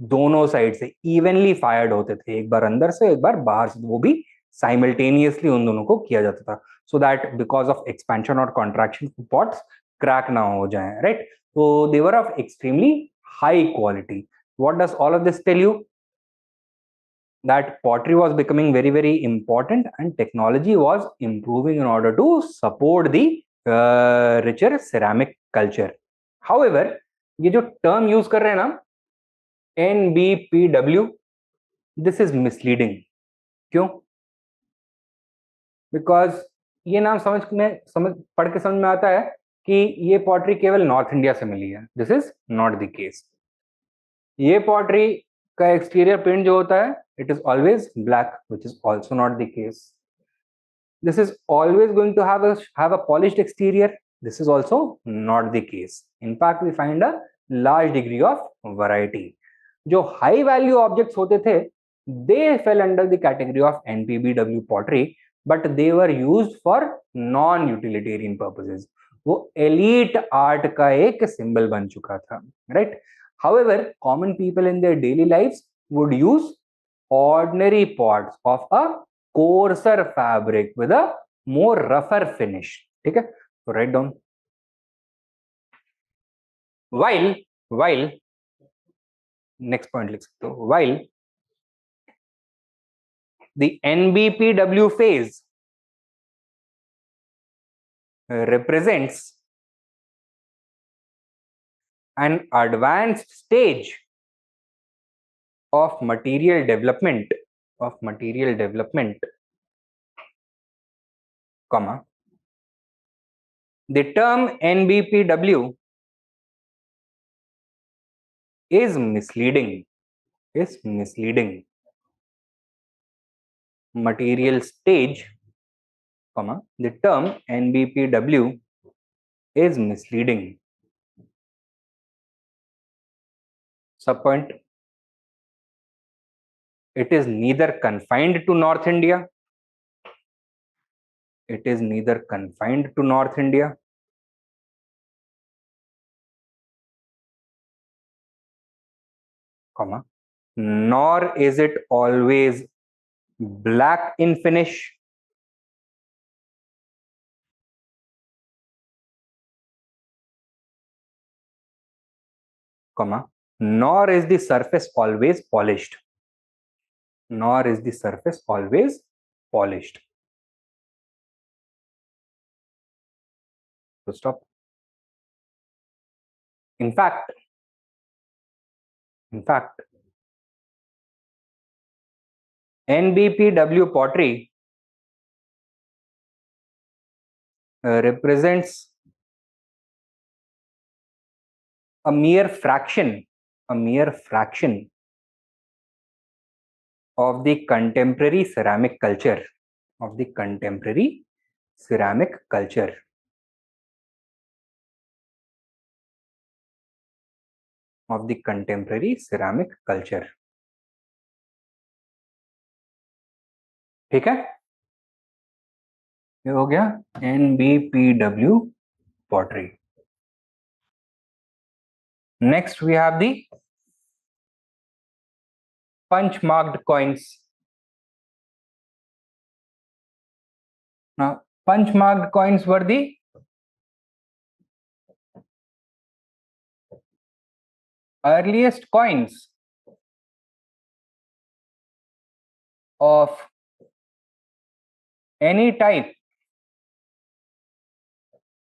दोनों साइड से इवनली फायर्ड होते थे, एक बार अंदर से एक बार बाहर से, वो भी साइमल्टेनियसली उन दोनों को किया जाता था, so that because of expansion or contraction of pots, crack ना हो जाए, राइट? तो they were of extremely high quality. What does all of this tell you? That pottery was becoming very, very important and technology was improving in order to support the richer ceramic culture. However, ये जो term use कर रहे हैं ना, NBPW, this is misleading. क्यों? Because ये नाम पढ़ के समझ में आता है कि ये पॉटरी केवल नॉर्थ इंडिया से मिली है. This is not the case. ये पॉटरी का एक्सटीरियर पेंट जो होता है, it is always black, which is also not the case. This is always going to have a polished exterior. This is also not the case. In fact, we find a large degree of variety. जो high value objects होते थे, they fell under the category of NPBW pottery, but they were used for non-utilitarian purposes. वो elite art का एक symbol बन चुका था, right? However, common people in their daily lives would use ordinary pots of a coarser fabric with a more rougher finish. ठीक है? So write down. While next point लिख सकते हो. While the NBPW phase represents an advanced stage of material development, comma, the term NBPW is misleading. Material stage, comma, the term NBPW is misleading. Subpoint, it is neither confined to North India. It is neither confined to North India, comma, nor is it always black in finish, comma, nor is the surface always polished. So stop. In fact, NBPW pottery represents a mere fraction of the contemporary ceramic culture. ठीक है? ये हो गया NBPW pottery. Next we have the punch marked coins. Now punch marked coins were the earliest coins of any type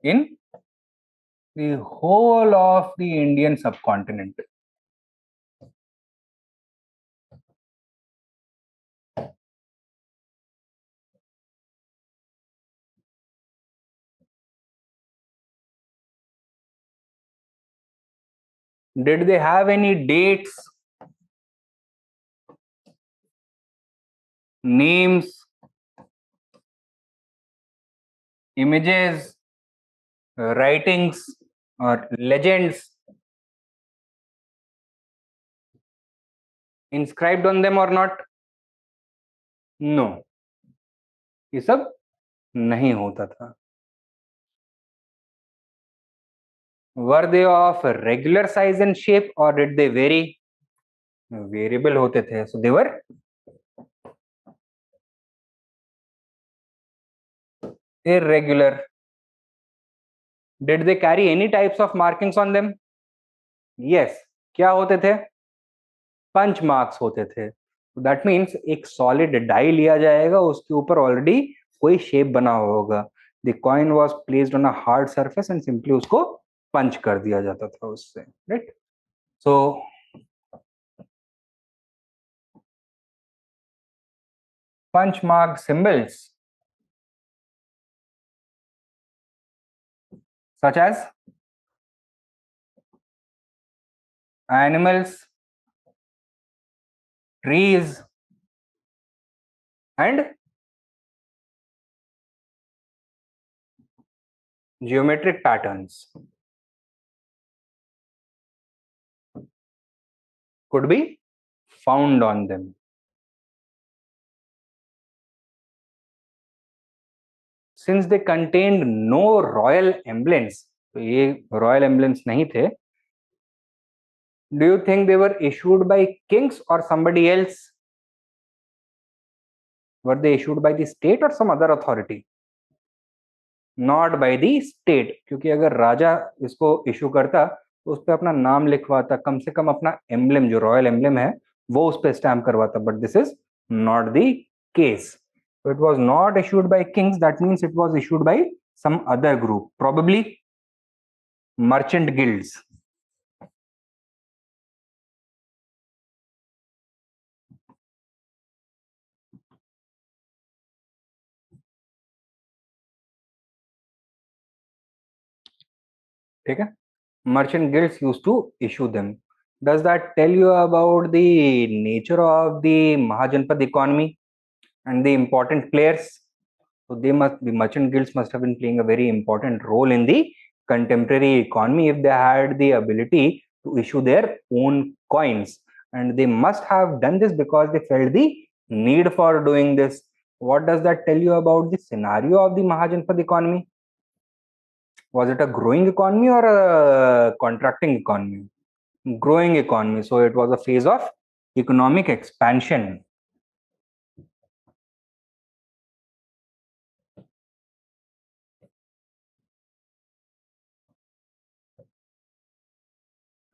in the whole of the Indian subcontinent. Did they have any dates, names, images, writings, or legends inscribed on them or not? No. ये सब नहीं होता था. Were they of regular size and shape or did they vary? Variable होते थे. So they were irregular. Did they carry any types of markings on them? Yes. क्या होते थे? पंच मार्क्स होते थे. दैट मीन्स एक सॉलिड डाई लिया जाएगा, उसके ऊपर ऑलरेडी कोई शेप बना होगा. The coin was placed on a hard surface and simply उसको पंच कर दिया जाता था उससे. Right. So punch mark symbols such as animals, trees, and geometric patterns could be found on them. Since they contained no royal emblems, तो ये royal emblems नहीं थे. Do you think they were issued by kings or somebody else? Were they issued by the state or some other authority? Not by the state, क्योंकि अगर राजा इसको issue करता तो उस पर अपना नाम लिखवाता, कम से कम अपना एम्ब्लेम जो रॉयल एम्ब्लेम है वो उस पर स्टैम्प करवाता. But this is not the case. So it was not issued by kings. That means it was issued by some other group, probably merchant guilds. ठीक है. Merchant guilds used to issue them. Does that tell you about the nature of the Mahajanpad economy and the important players? So the merchant guilds must have been playing a very important role in the contemporary economy if they had the ability to issue their own coins. And they must have done this because they felt the need for doing this. What does that tell you about the scenario of the Mahajanpad economy? Was it a growing economy or a contracting economy? Growing economy. So it was a phase of economic expansion.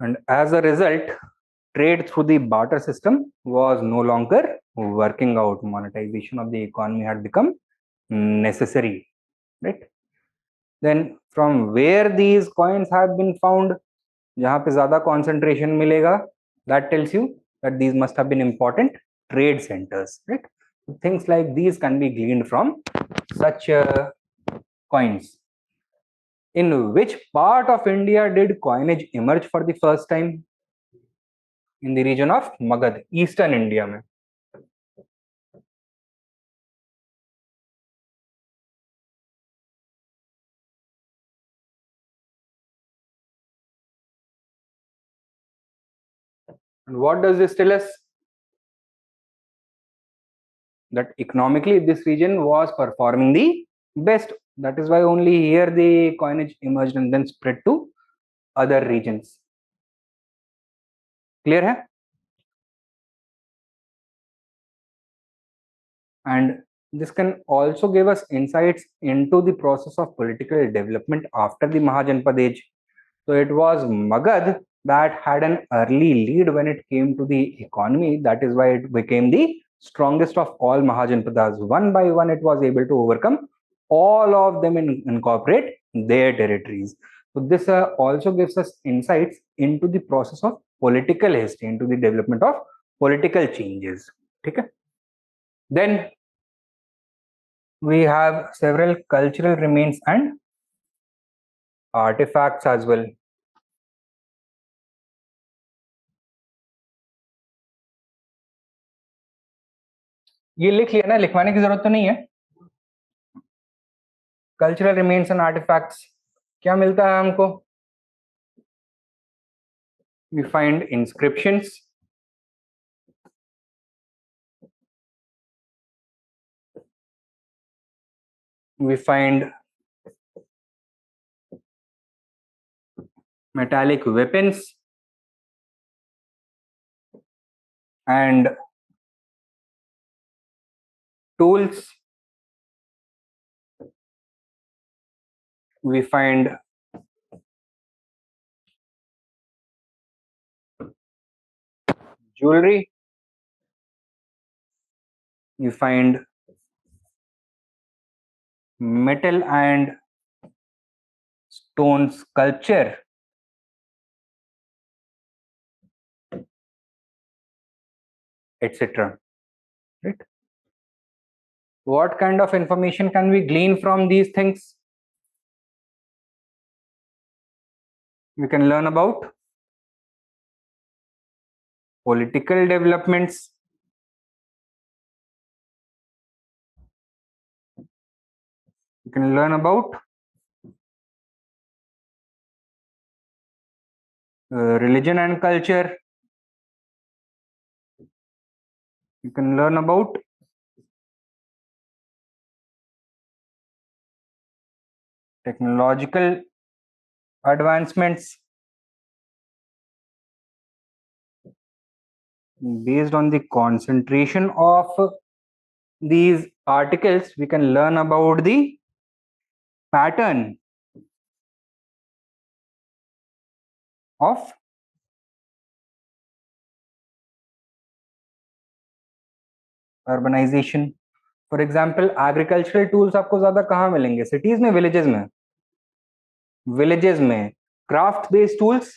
And as a result, trade through the barter system was no longer working out. Monetization of the economy had become necessary. Right? Then from where these coins have been found, जहाँ पे ज़्यादा concentration मिलेगा, that tells you that these must have been important trade centers. Right? Things like these can be gleaned from such coins. In which part of India did coinage emerge for the first time? In the region of Magad, eastern India में. And what does this tell us? That economically this region was performing the best. That is why only here the coinage emerged and then spread to other regions. Clear hai? And this can also give us insights into the process of political development after the Mahajanpad age. So it was Magad that had an early lead when it came to the economy. That is why it became the strongest of all Mahajanapadas. One by one, it was able to overcome all of them and incorporate their territories. So this also gives us insights into the process of political history, into the development of political changes. Okay? Then we have several cultural remains and artifacts as well. ये लिख लिया ना, लिखवाने की जरूरत तो नहीं है. Cultural remains and artefacts क्या मिलता है हमको? We find inscriptions, we find metallic weapons and tools. We find jewelry. You find metal and stone sculpture. Etc. Right? What kind of information can we glean from these things? We can learn about political developments. We can learn about religion and culture. You can learn about technological advancements. Based on the concentration of these articles, we can learn about the pattern of urbanization. For example agricultural tools आपको ज्यादा कहाँ मिलेंगे? Cities में, villages में? Villages में. Craft based tools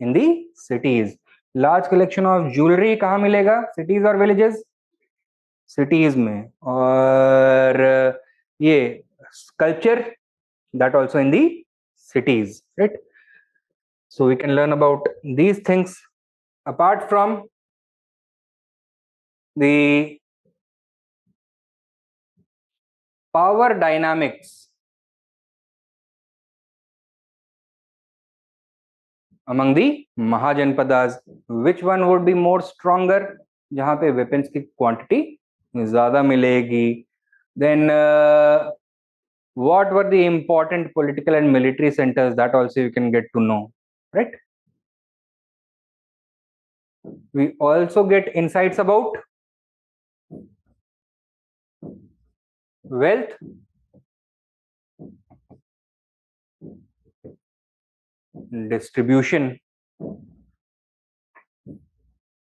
in the cities. Large collection of jewellery कहाँ मिलेगा? Cities और विलेजेस? सिटीज में. और ये sculpture, that also in the cities, right? So we can learn about these things. Apart from the power dynamics among the Mahajanapadas, which one would be more stronger? जहाँ पे weapons की quantity ज़्यादा मिलेगी. Then what were the important political and military centers? That also you can get to know, right? We also get insights about wealth, distribution,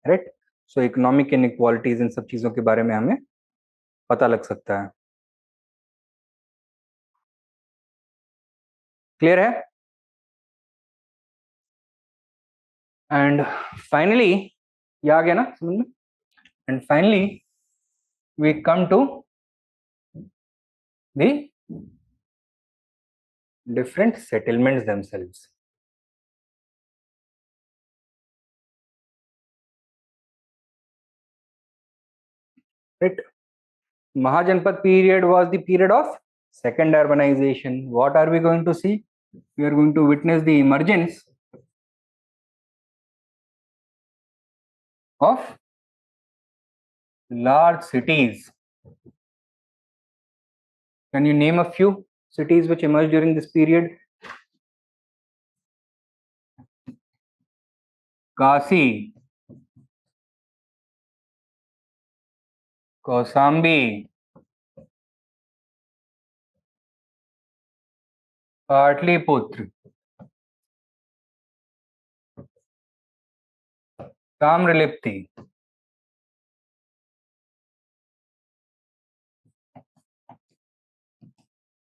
right? So economic inequalities, इन सब चीजों के बारे में हमें पता लग सकता है. क्लियर है? एंड फाइनली, ये आ गया ना समझ में? And finally we come to the different settlements themselves. Right? Mahajanpad period was the period of second urbanization. What are we going to see? We are going to witness the emergence of large cities. Can you name a few cities which emerged during this period? Kasi, Kausambi, Patliputra, Tamralipti,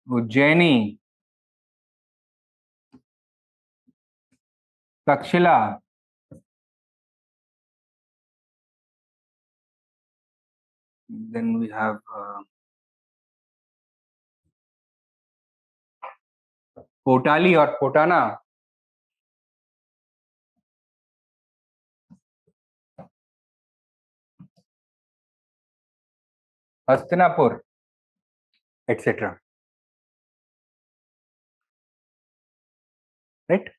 Ujjaini, Takshila, then we have Potali or Potana, Hastinapur, etc. Right?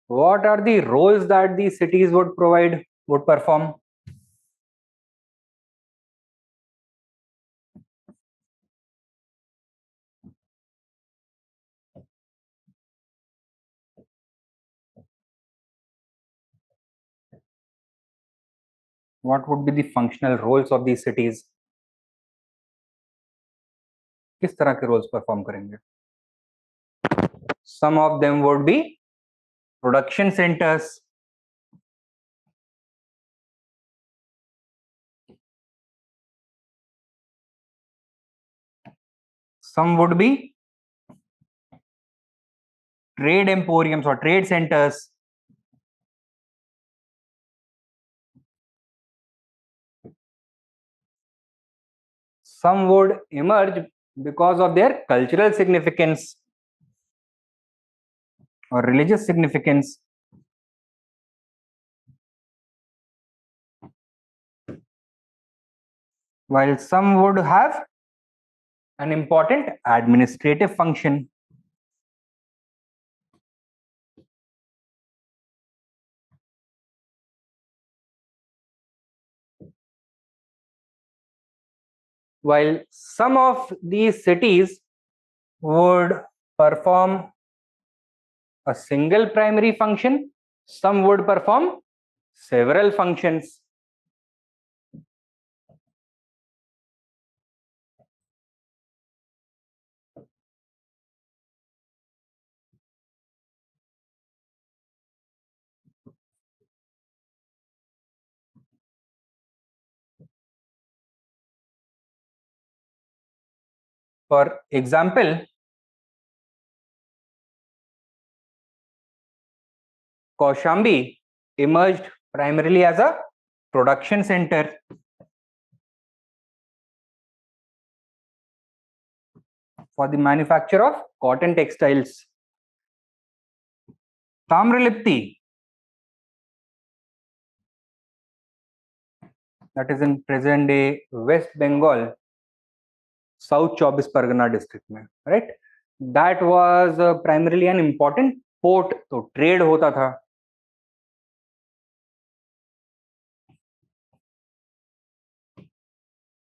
What are the roles that these cities would provide, would perform? What would be the functional roles of these cities? किस तरह के roles perform करेंगे? Some of them would be production centers. Some would be trade emporiums or trade centers. Some would emerge because of their cultural significance or religious significance. While some would have an important administrative function. While some of these cities would perform a single primary function, some would perform several functions. For example, Kaushambi emerged primarily as a production center. For the manufacture of cotton textiles. Tamralipti, that is in present day West Bengal, South 24 Pargana district में, right? That was primarily an important port, तो trade होता था.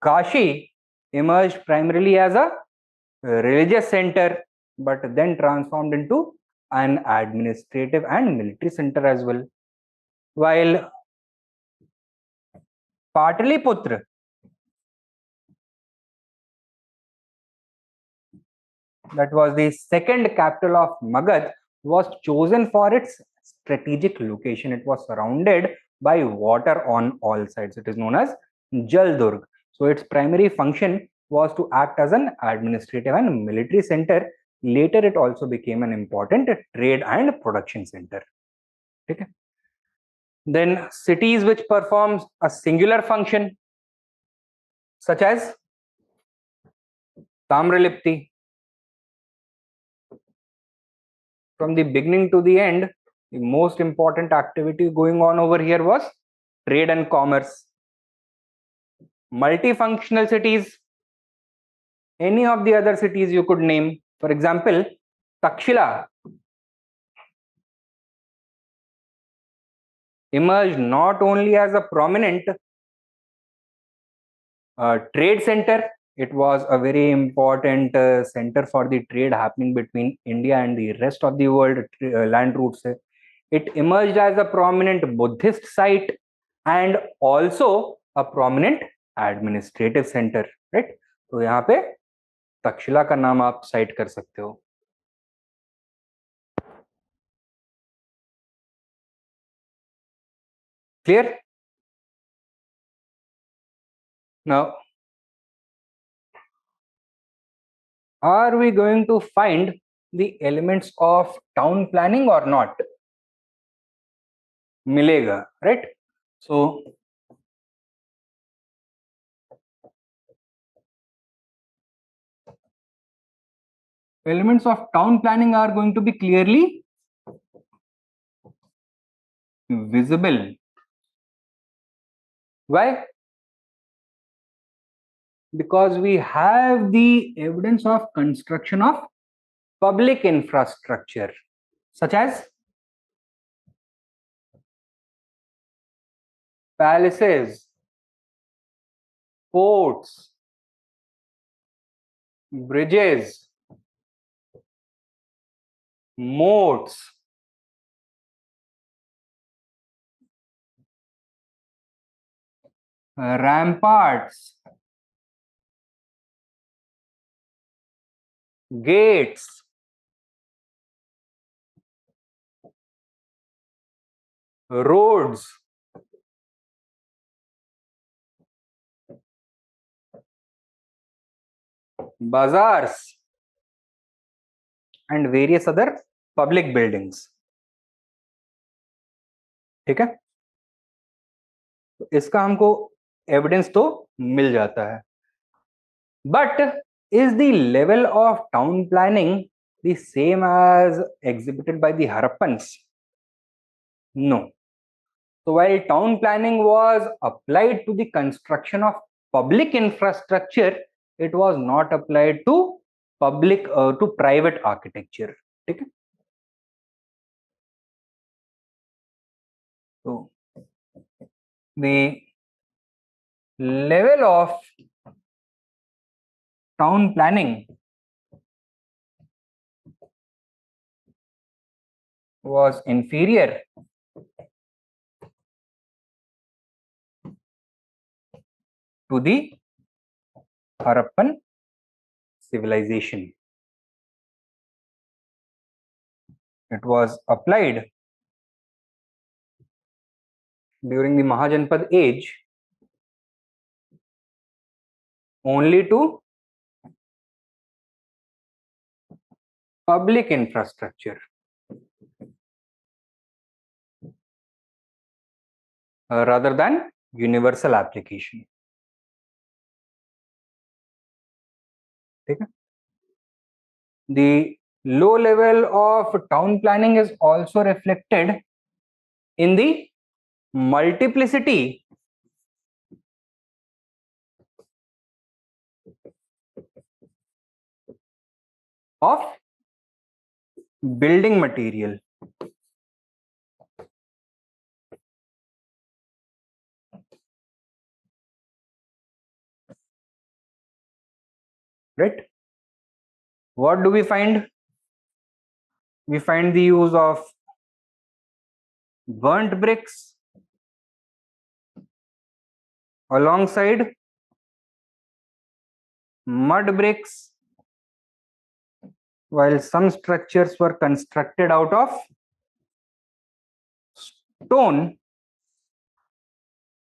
Kashi emerged primarily as a religious center, but then transformed into an administrative and military center as well. While Pataliputra that was the second capital of Magad, was chosen for its strategic location. It was surrounded by water on all sides. It is known as Jaldurg. So its primary function was to act as an administrative and military center. Later, it also became an important trade and production center. Okay. Then cities which performs a singular function, such as Tamralipti. From the beginning to the end, the most important activity going on over here was trade and commerce. Multifunctional cities, any of the other cities you could name. For example, Takshila emerged not only as a prominent trade center, it was a very important center for the trade happening between India and the rest of the world, land routes. It emerged as a prominent Buddhist site and also a prominent administrative center, right? तो यहाँ पे तक्षशिला का नाम आप site कर सकते हो. Clear? Now, are we going to find the elements of town planning or not? Milega, right? So, elements of town planning are going to be clearly visible. Why? Because we have the evidence of construction of public infrastructure, such as palaces, ports, bridges, moats, ramparts, gates, roads, bazaars, and various other public buildings. ठीक है, तो इसका हमको evidence तो मिल जाता है. But is the level of town planning the same as exhibited by the Harappans? No. So while town planning was applied to the construction of public infrastructure, it was not applied to private architecture. ठीक है, तो the level of town planning was inferior to the Harappan civilization. It was applied during the Mahajanapada age only to public infrastructure rather than universal application. ठीक है, the low level of town planning is also reflected in the multiplicity of building material. Right? What do we find? We find the use of burnt bricks alongside mud bricks, while some structures were constructed out of stone,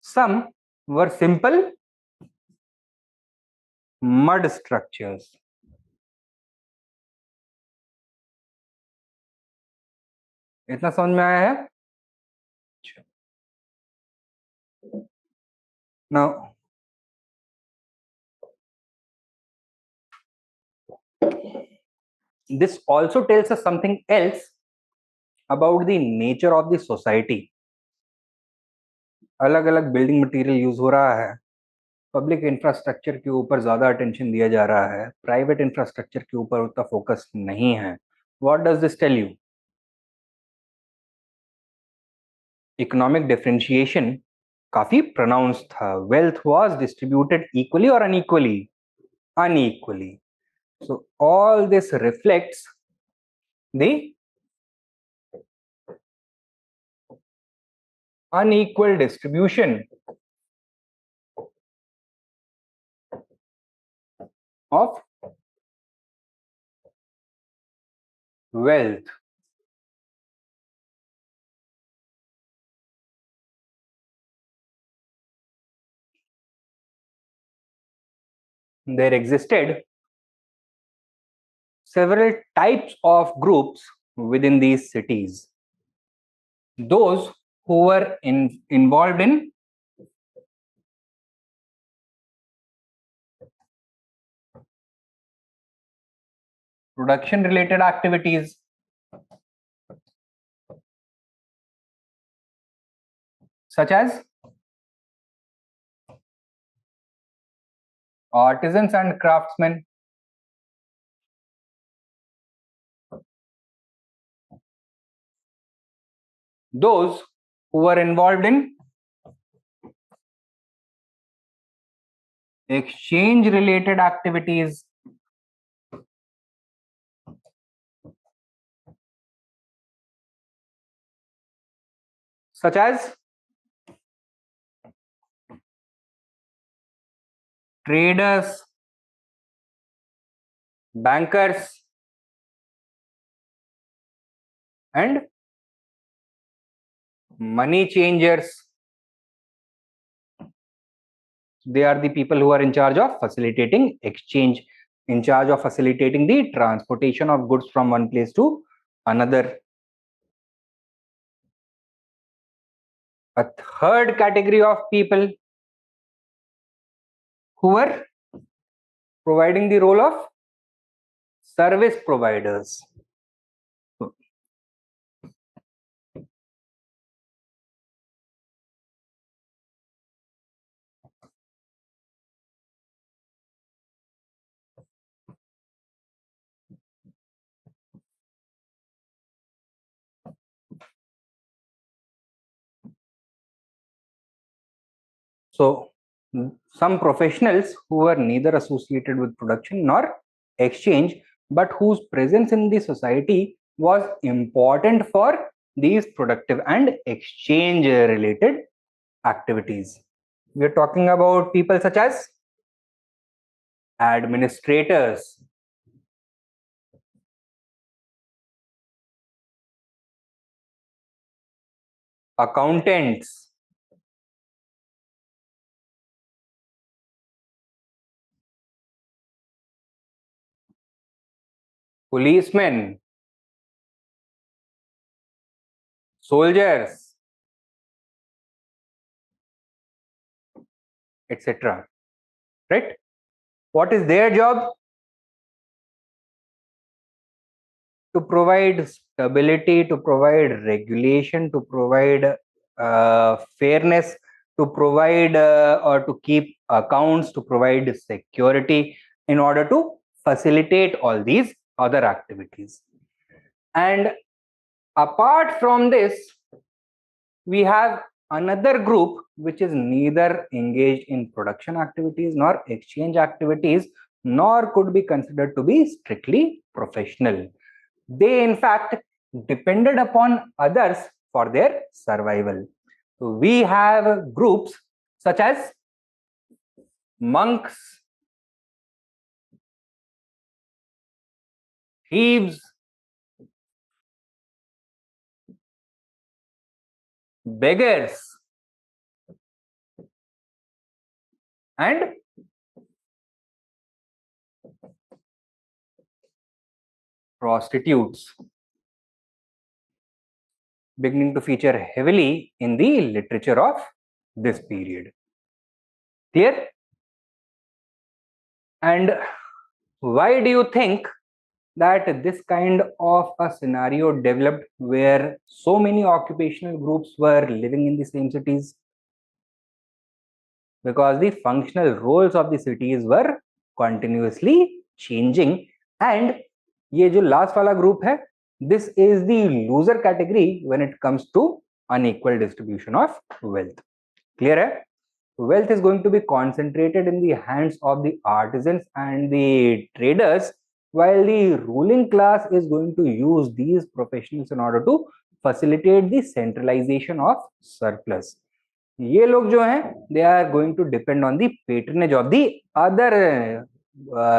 some were simple mud structures. इतना समझ में आया है? Now, this also tells us something else about the nature of the society. अलग अलग building material use हो रहा है, पब्लिक इंफ्रास्ट्रक्चर के ऊपर ज्यादा अटेंशन दिया जा रहा है, प्राइवेट इंफ्रास्ट्रक्चर के ऊपर उतना फोकस नहीं है. What does this tell you? Economic differentiation काफी प्रोनाउंस था. वेल्थ वाज डिस्ट्रीब्यूटेड इक्वली और unequally? Unequally. So all this reflects the unequal distribution of wealth. There existed several types of groups within these cities. Those who were involved in production related activities, such as artisans and craftsmen, those who were involved in exchange related activities, such as traders, bankers, and money changers. They are the people who are in charge of facilitating exchange, in charge of facilitating the transportation of goods from one place to another. A third category of people who were providing the role of service providers. So some professionals who were neither associated with production nor exchange, but whose presence in the society was important for these productive and exchange related activities. We are talking about people such as administrators, accountants, policemen, soldiers, etc. Right? What is their job? To provide stability, to provide regulation, to provide fairness, to provide or to keep accounts, to provide security in order to facilitate all these other activities. And apart from this, we have another group which is neither engaged in production activities nor exchange activities, nor could be considered to be strictly professional. They in fact depended upon others for their survival. So we have groups such as monks, thieves, beggars, and prostitutes, beginning to feature heavily in the literature of this period. Clear? And why do you think that this kind of a scenario developed where so many occupational groups were living in the same cities? Because the functional roles of the cities were continuously changing. And ये जो last वाला group है, this is the loser category when it comes to unequal distribution of wealth. Clear है? Wealth is going to be concentrated in the hands of the artisans and the traders, while the ruling class is going to use these professionals in order to facilitate the centralization of surplus. ये लोग जो हैं, they are going to depend on the patronage of the other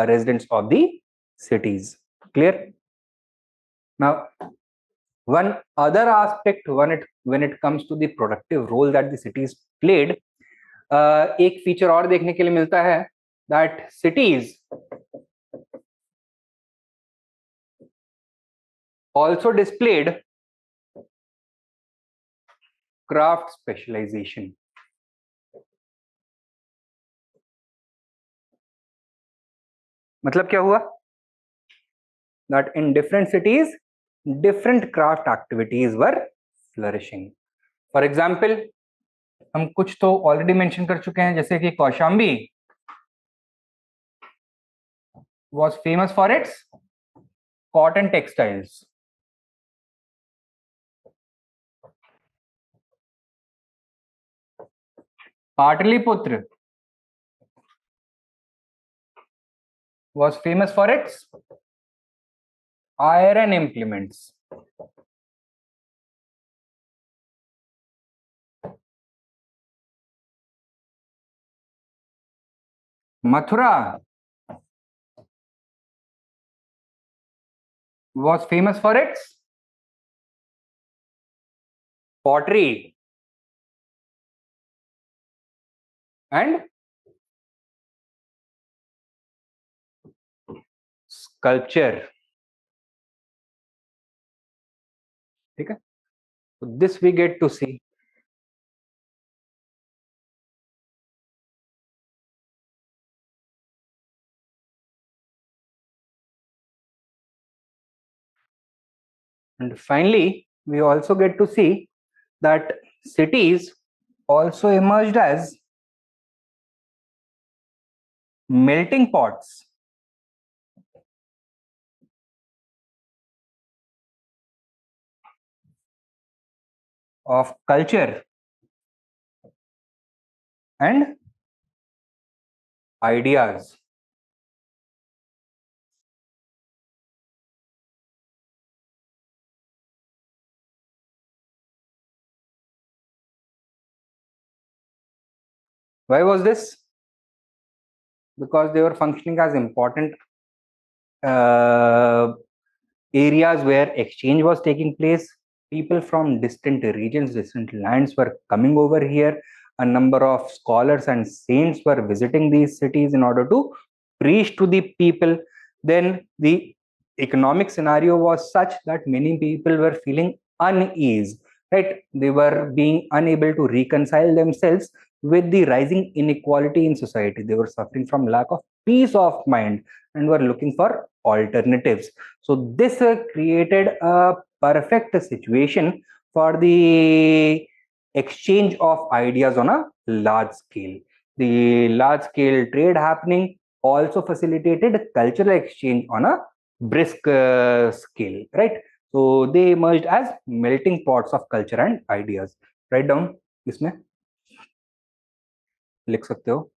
residents of the cities. Clear? Now, one other aspect when it comes to the productive role that the cities played, एक feature और देखने के लिए मिलता है, that cities also displayed craft specialization. मतलब क्या हुआ? That in different cities, different craft activities were flourishing. For example, हम कुछ तो ऑलरेडी मेंशन कर चुके हैं, जैसे कि Kaushambi was famous for its cotton textiles. Pataliputra was famous for its iron implements. Mathura was famous for its pottery and sculpture. Okay, so this we get to see. And finally, we also get to see that cities also emerged as melting pots of culture and ideas. Why was this? Because they were functioning as important uh, areas where exchange was taking place. People from distant regions, distant lands were coming over here. A number of scholars and saints were visiting these cities in order to preach to the people. Then the economic scenario was such that many people were feeling unease, right? They were being unable to reconcile themselves with the rising inequality in society. They were suffering from lack of peace of mind and were looking for alternatives. So this created a perfect situation for the exchange of ideas on a large scale. The large scale trade happening also facilitated cultural exchange on a brisk scale, right? So they emerged as melting pots of culture and ideas. Write down इसमें लिख सकते हो.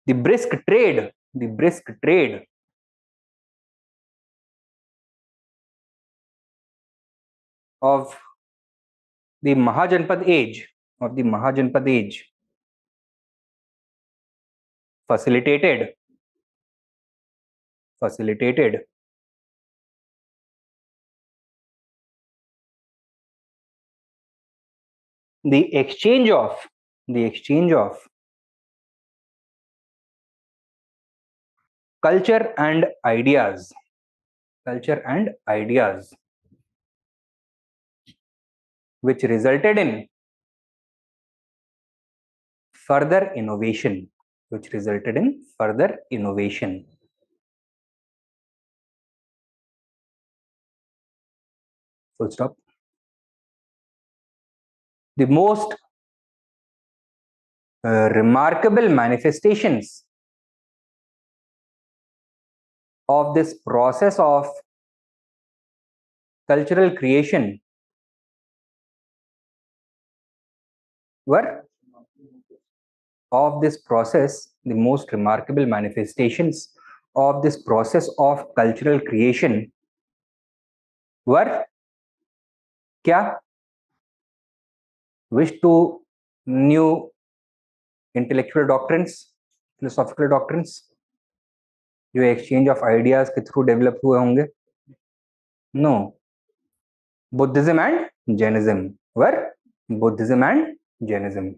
The brisk trade of the Mahajanpad age facilitated the exchange of culture and ideas, which resulted in further innovation, full stop. The most remarkable manifestations of this process of cultural creation were the most remarkable manifestations of this process of cultural creation were क्या? Wish to new intellectual doctrines, philosophical doctrines जो exchange of ideas के through develop हुए होंगे. No, Buddhism and Jainism were Buddhism and Jainism.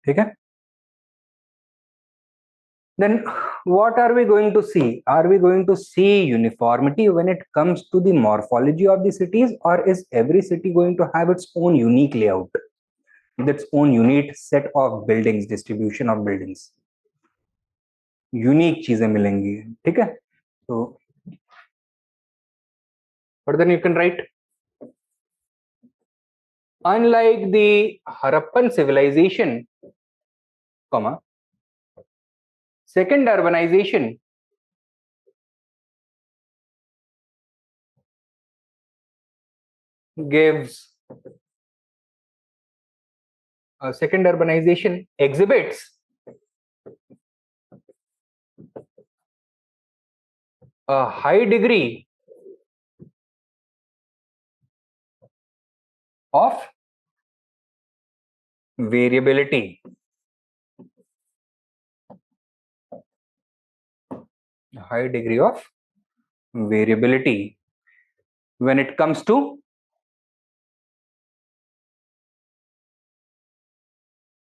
ठीक है. Then what are we going to see? Are we going to see uniformity when it comes to the morphology of the cities, or is every city going to have its own unique layout, with its own unique set of buildings, distribution of buildings? Unique चीजें मिलेंगी. ठीक है. तो further you can write, unlike the Harappan civilization, comma, second urbanization exhibits a high degree of variability. a high degree of variability. When it comes to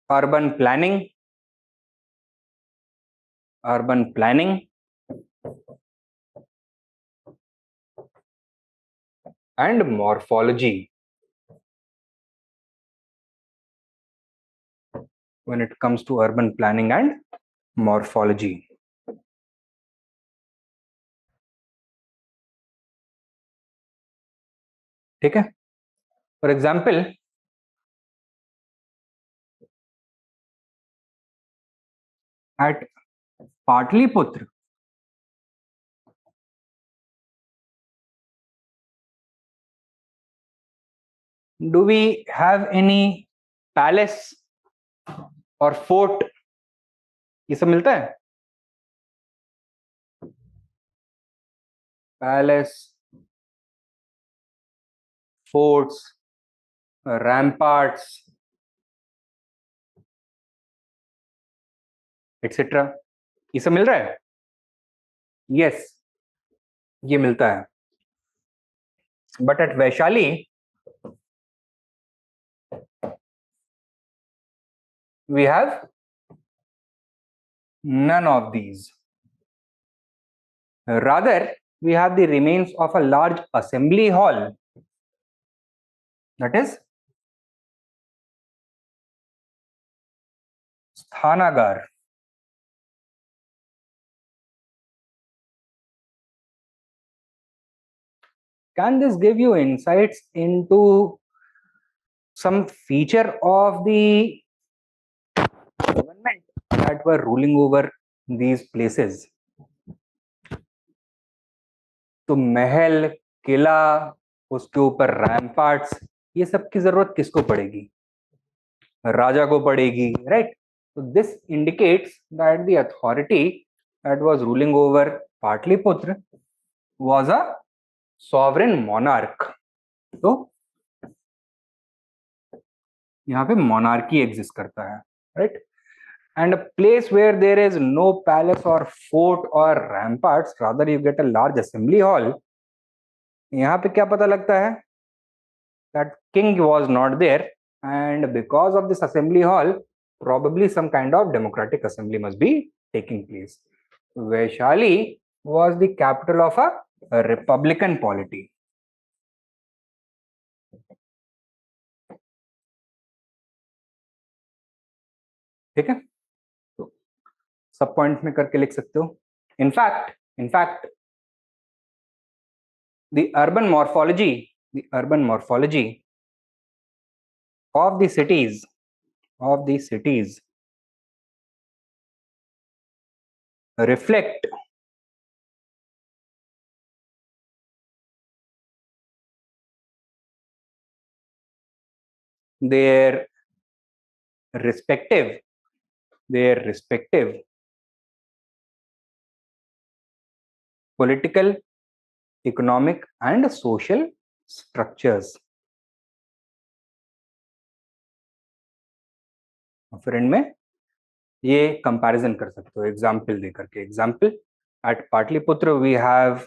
urban planning, and morphology. When it comes to urban planning and morphology. ठीक है? For example, at Patliputra, do we have any palace और fort? ये सब मिलता है? Palace, forts, रैम्पार्ट्स etcetera, ये सब मिल रहा है? यस, ये मिलता है. But at Vaishali we have none of these. Rather, we have the remains of a large assembly hall, that is Sthanagar. Can this give you insights into some feature of the government that were ruling over these places? तो महल, किला, उसके ऊपर रैम्पार्ट्स, ये सब की जरूरत किसको पड़ेगी? राजा को पड़ेगी, right? So this indicates that the authority that was ruling over Patliputra was a sovereign monarch. तो यहाँ पे monarchy exist करता है, right? And a place where there is no palace or fort or ramparts, rather you get a large assembly hall. यहाँ पे क्या पता लगता है? That king was not there, and because of this assembly hall, probably some kind of democratic assembly must be taking place. Vaishali was the capital of a republican polity. ठीक है? तो सब पॉइंट में करके लिख सकते हो. In fact the urban morphology of the cities reflect their respective political, economic and social structures. फिर इनमें ये कंपैरिजन कर सकते हो एग्जाम्पल दे करके. Example, at Pataliputra we have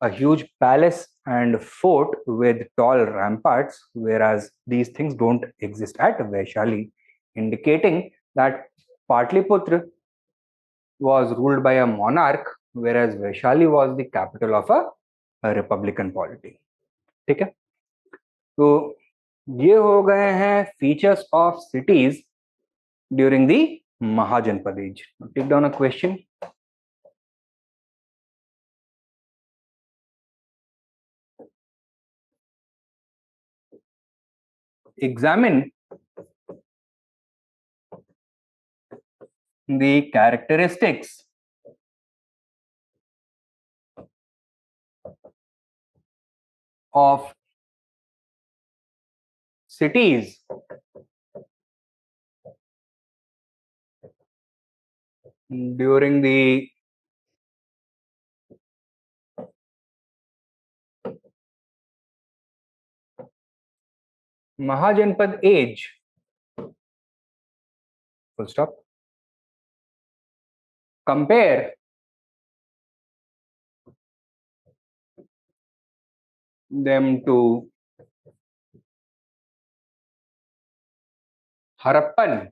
a huge palace and fort with tall ramparts, whereas these things don't exist at Vaishali, indicating that Patliputra was ruled by a monarch, whereas Vaishali was the capital of a republican polity. ठीक है? तो ये हो गए हैं features of cities during the Mahajanapada age. Take down a question. Examine the characteristics of cities during the Mahajanpad age. Full stop. Compare them to Harappan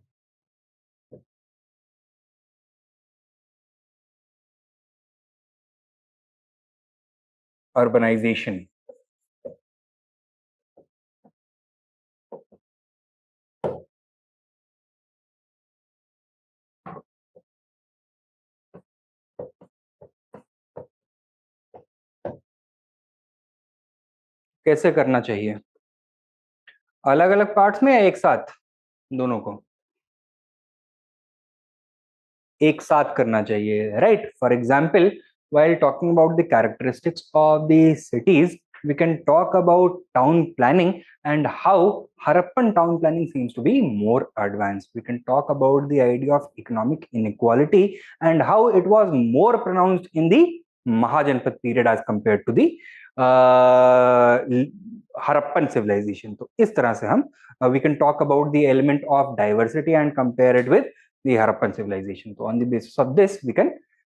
urbanization. कैसे करना चाहिए? अलग अलग पार्ट्स में या एक साथ दोनों को? एक साथ करना चाहिए, right? For example, while talking about the characteristics of the cities, we can talk about town planning and how Harappan town planning seems to be more advanced. We can talk about the idea of economic inequality and how it was more pronounced in the Mahajanpad period as compared to the Harappan civilization. तो इस तरह से हम we can talk about the element of diversity and compare it with the Harappan civilization. So on the basis of this, we can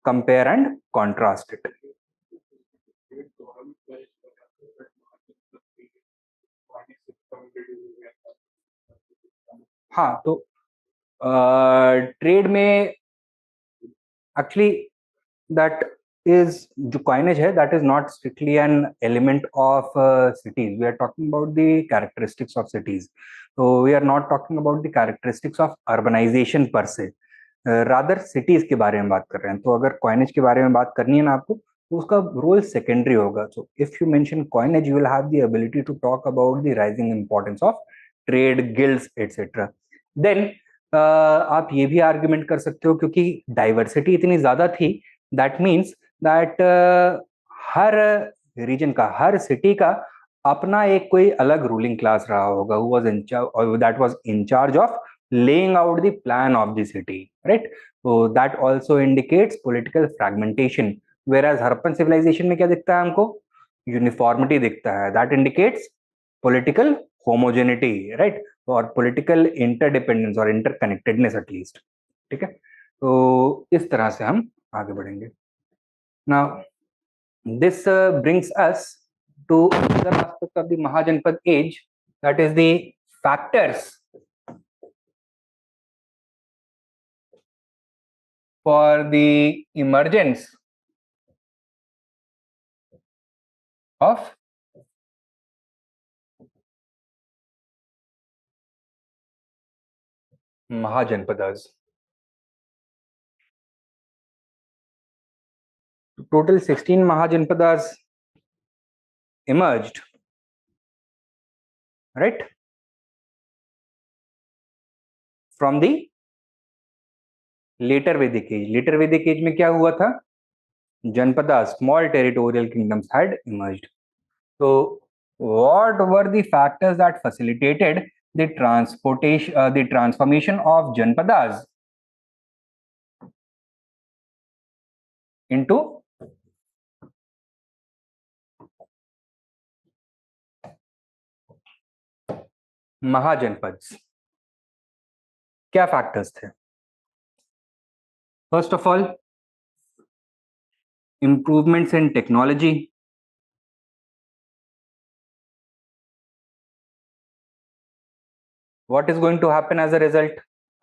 compare and contrast it. हाँ, तो trade में actually that is जो coinage है, that is not strictly an element of cities. We are talking about the characteristics of cities. So we are not talking about the characteristics of urbanization per se. Rather cities के बारे में बात कर रहे हैं. तो अगर कॉइनेज के बारे में बात करनी है ना आपको, तो उसका रोल सेकेंडरी होगा. So if you mention coinage, you will have the ability to talk about the rising importance of trade, guilds etcetera. Then आप ये भी आर्ग्यूमेंट कर सकते हो, क्योंकि डाइवर्सिटी इतनी ज्यादा थी, दैट मीन्स दैट हर रीजन का, हर सिटी का अपना एक कोई अलग रूलिंग क्लास रहा होगा, who was in charge, or that was in charge of laying out the plan of the city, right? So that also indicates political fragmentation, whereas Harappan civilization में क्या दिखता है हमको? Uniformity दिखता है. That indicates political homogeneity, right? और political interdependence और interconnectedness at least. ठीक है? तो इस तरह से हम आगे बढ़ेंगे. Now this brings us to another aspect of the Mahajanpad age, that is the factors for the emergence of Mahajanapadas. Total 16 Mahajanapadas emerged, right, from the later Vedic age. Later Vedic age में क्या हुआ था? Janapadas, small territorial kingdoms, had emerged. So what were the factors that facilitated the transformation of Janapadas into Mahajanapads? क्या factors थे? First of all, improvements in technology. What is going to happen as a result?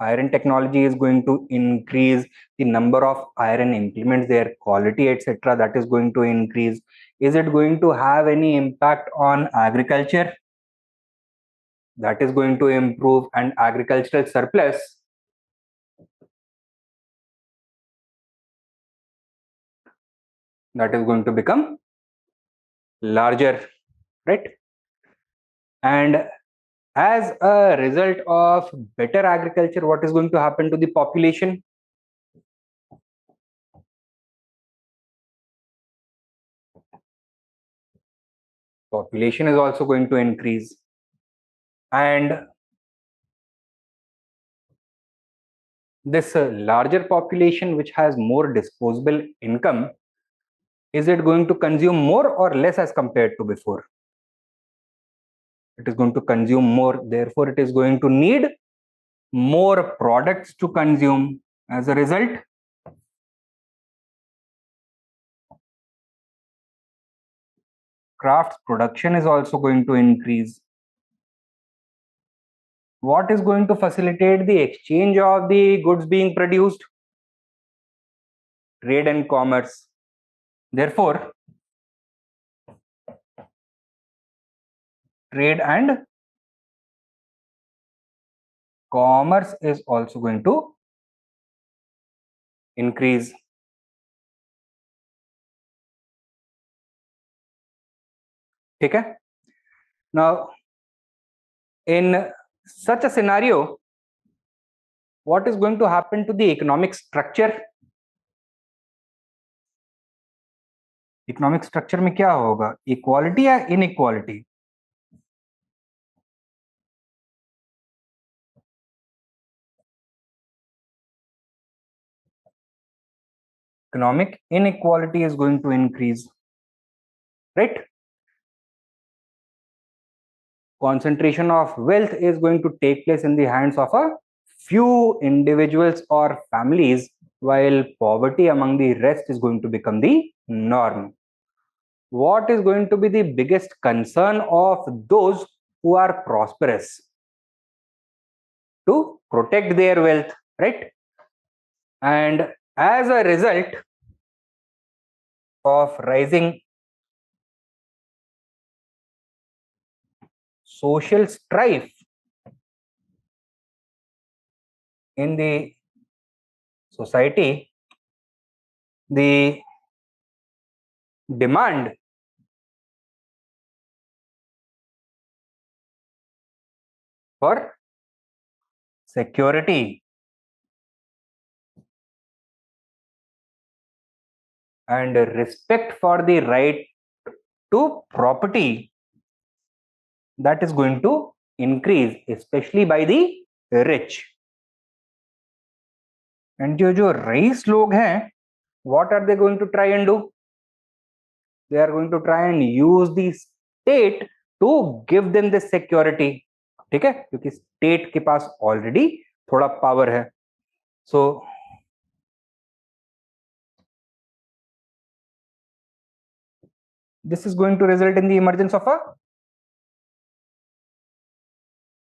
Iron technology is going to increase the number of iron implements, their quality, etc. That is going to increase. Is it going to have any impact on agriculture? That is going to improve, and agricultural surplus that is going to become larger, right? And as a result of better agriculture, what is going to happen to the population? Population is also going to increase. And this larger population, which has more disposable income, is it going to consume more or less as compared to before? It is going to consume more. Therefore, it is going to need more products to consume. As a result, crafts production is also going to increase. What is going to facilitate the exchange of the goods being produced? Trade and commerce. Therefore, trade and commerce is also going to increase. Okay. Now, in such a scenario, what is going to happen to the economic structure? Economic structure में क्या होगा? Equality या inequality? Economic inequality is going to increase, right? Concentration of wealth is going to take place in the hands of a few individuals or families, while poverty among the rest is going to become the norm. What is going to be the biggest concern of those who are prosperous? To protect their wealth, right? And as a result of rising social strife in the society, the demand for security and respect for the right to property, that is going to increase, especially by the rich. And जो rice लोग हैं, what are they going to try and do? They are going to try and use the state to give them this security. ठीक है, क्योंकि state के पास already थोड़ा power है. So this is going to result in the emergence of a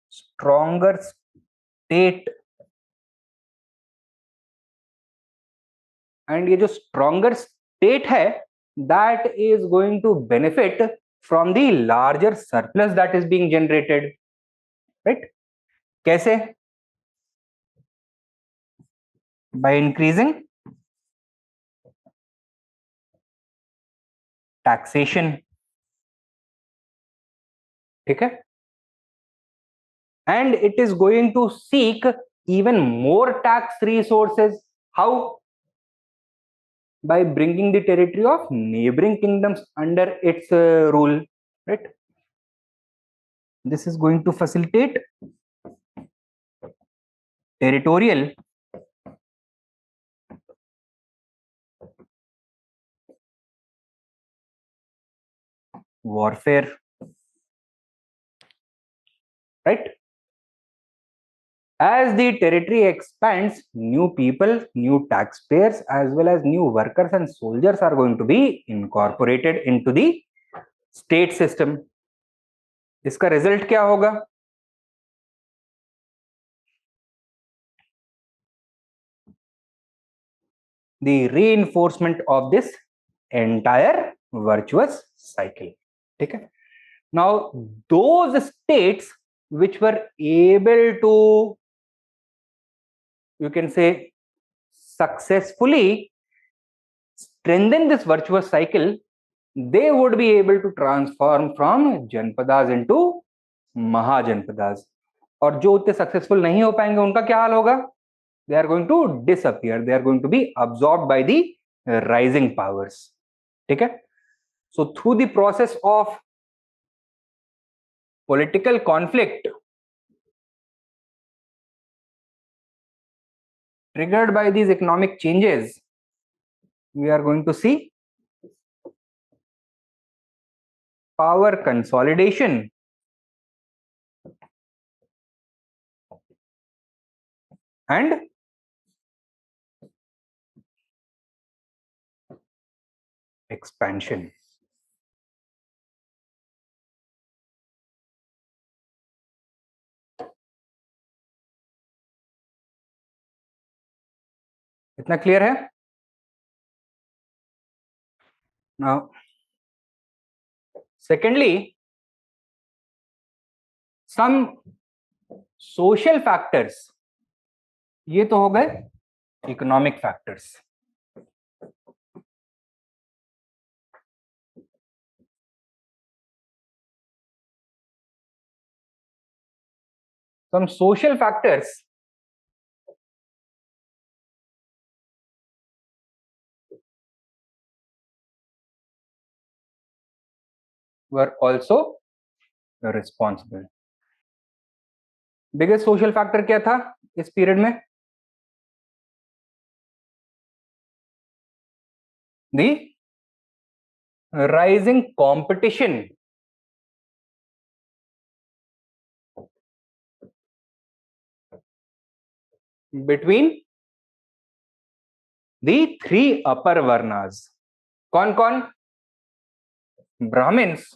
stronger state. And ये जो stronger state है, that is going to benefit from the larger surplus that is being generated, right? कैसे? By increasing taxation. ठीक है? And it is going to seek even more tax resources. How? By bringing the territory of neighboring kingdoms under its rule, right? This is going to facilitate territorial warfare, right? As the territory expands, new people, new taxpayers, as well as new workers and soldiers are going to be incorporated into the state system. इसका result क्या होगा? The reinforcement of this entire virtuous cycle. Okay. Now, those states which were able to, you can say, successfully strengthen this virtuous cycle, they would be able to transform from Janapadas into mahajanapadas. और जो उतने successful नहीं हो पाएंगे उनका क्या हाल होगा? They are going to disappear. They are going to be absorbed by the rising powers. ठीक है? So through the process of political conflict triggered by these economic changes, we are going to see power consolidation and expansion. इतना clear है? Now secondly, some social factors, ये तो हो गए economic factors. Some social factors were also responsible. Biggest social factor क्या था इस period में? दी rising competition between the three upper varnas. कौन कौन? Brahmins,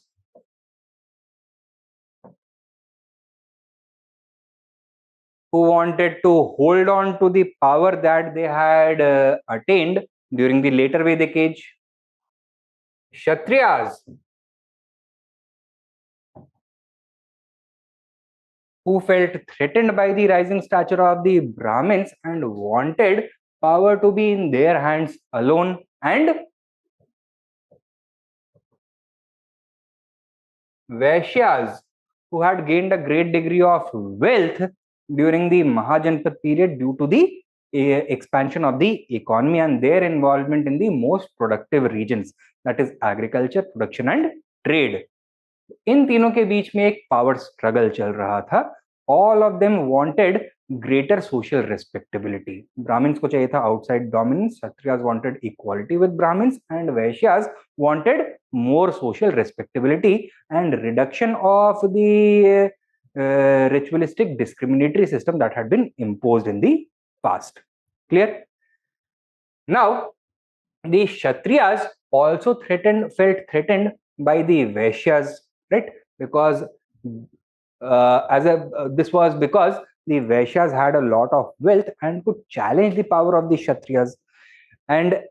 who wanted to hold on to the power that they had attained during the later Vedic age. Kshatriyas, who felt threatened by the rising stature of the Brahmins and wanted power to be in their hands alone. And Vaishyas, who had gained a great degree of wealth during the Mahajanpad period due to the expansion of the economy and their involvement in the most productive regions, that is agriculture, production and trade. इन तीनों के बीच में एक power struggle चल रहा था. All of them wanted greater social respectability. Brahmins को चाहिए था outside dominance, Kshatriyas wanted equality with Brahmins and Vaishyas wanted more social respectability and reduction of the ritualistic discriminatory system that had been imposed in the past. Clear? Now, the Kshatriyas also felt threatened by the Vaishyas, right? Because this was because the Vaishyas had a lot of wealth and could challenge the power of the Kshatriyas. And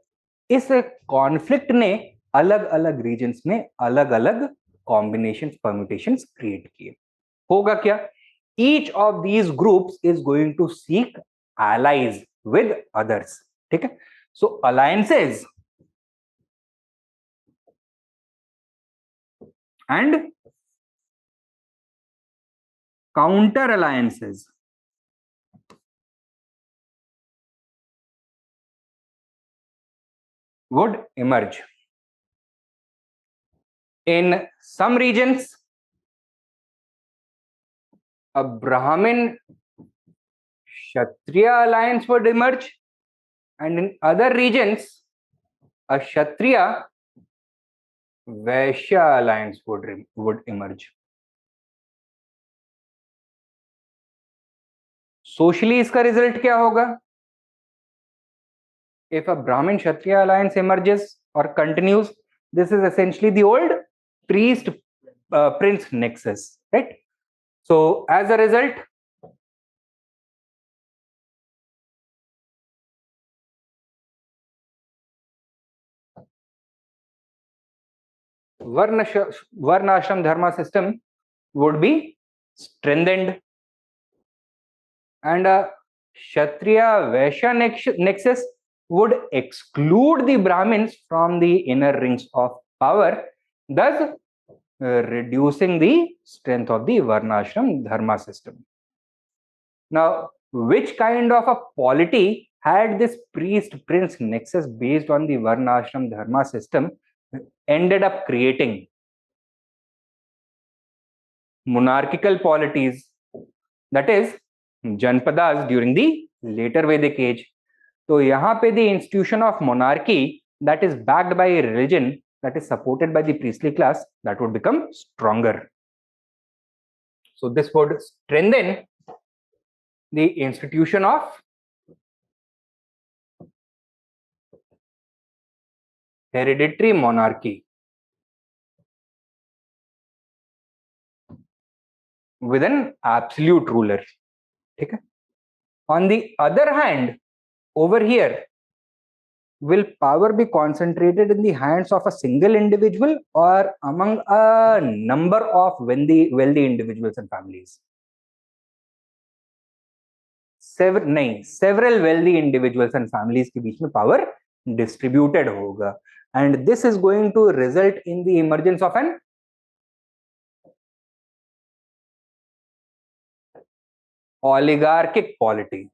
इस conflict ने अलग अलग regions में अलग अलग combinations, permutations create किए. होगा क्या? Each of these groups is going to seek allies with others. ठीक है? So alliances and counter alliances would emerge. In some regions, a Brahmin Kshatriya alliance would emerge, and in other regions, a Kshatriya Vaishya alliance would emerge. Socially, इसका result क्या होगा? If a Brahmin Kshatriya alliance emerges or continues, this is essentially the old priest prince nexus, right? So as a result, varnashram dharma system would be strengthened, and a Kshatriya Vaishya nexus would exclude the Brahmins from the inner rings of power, thus reducing the strength of the varnashram dharma system. Now, which kind of a polity had this priest prince nexus based on the varnashram dharma system ended up creating? Monarchical polities, that is Janapadas during the later Vedic age. तो यहाँ पे the institution of monarchy that is backed by a religion that is supported by the priestly class, that would become stronger. So this would strengthen the institution of hereditary monarchy with an absolute ruler. ठीक है? On the other hand, over here, will power be concentrated in the hands of a single individual or among a number of wealthy individuals and families? Several wealthy individuals and families के बीच में power distributed होगा, and this is going to result in the emergence of an oligarchic polity.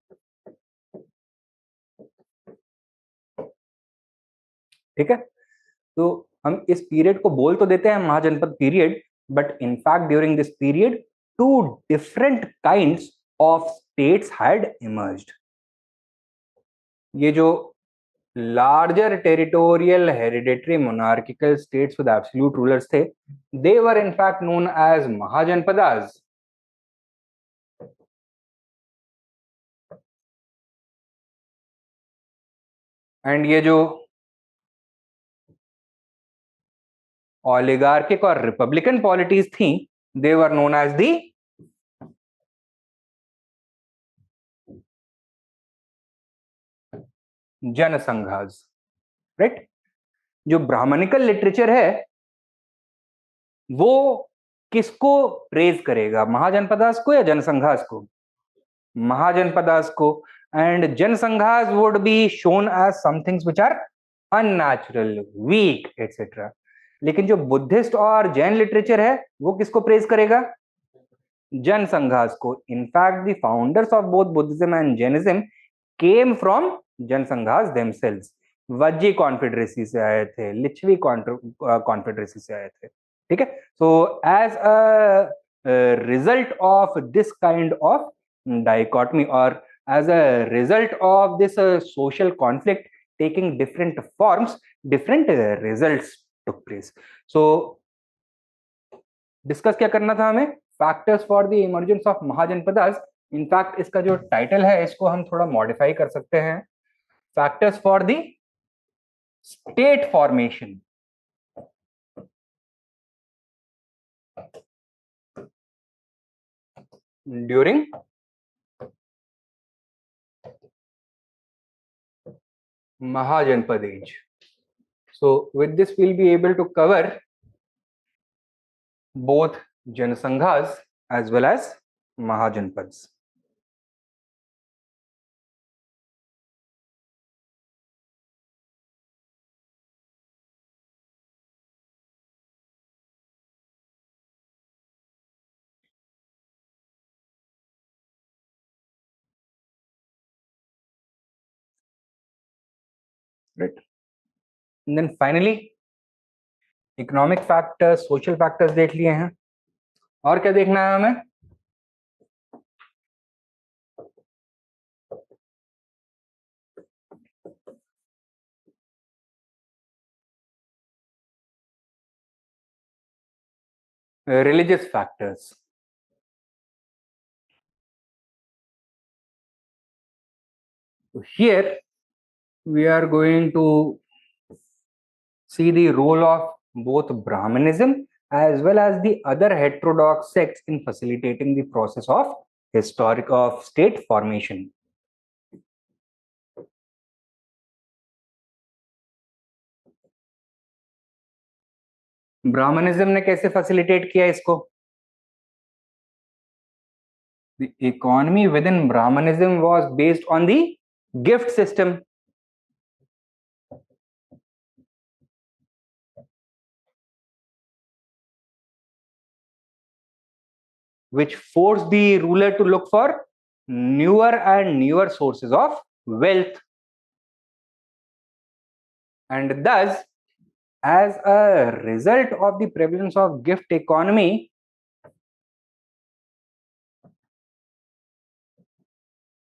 ठीक है, तो हम इस period को बोल तो देते हैं Mahajanapada period, but in fact during this period two different kinds of states had emerged. ये जो larger territorial hereditary monarchical states with absolute rulers थे, they were in fact known as Mahajanapadas. And ये जो oligarchic और रिपब्लिकन पॉलिटीज थी, they were known as the Janasanghas. Right, जो Brahmanical literature है वो किसको प्रेज करेगा, महाजनपदास को या जनसंघास को? महाजनपदास को. And Janasanghas would be shown as somethings which are unnatural, weak etcetera. लेकिन जो बुद्धिस्ट और जैन लिटरेचर है वो किसको प्रेज करेगा? जनसंघास को. In fact the founders of both Buddhism and Jainism came from Janasanghas themselves. Vajji confederacy से आए थे, लिच्छवी कॉन्फेडरेसी से आए थे. ठीक है, so as a result of this kind of dichotomy or as a result of this social conflict taking different forms, different results took place. So discuss क्या करना था हमें? Factors for the emergence of mahajanapadas. In fact इसका जो title है इसको हम थोड़ा मॉडिफाई कर सकते हैं, factors for the state formation during Mahajanpad age. So with this we'll be able to cover both Janasanghas as well as Mahajanpads. Right. And then finally economic factors, social factors देख लिए हैं. और क्या देखना है हमें? religious factors. So here we are going to see the role of both Brahmanism as well as the other heterodox sects in facilitating the process of state formation. Brahmanism ने कैसे फैसिलिटेट किया इसको? The economy within Brahmanism was based on the gift system. Which forced the ruler to look for newer and newer sources of wealth. And thus, as a result of the prevalence of gift economy,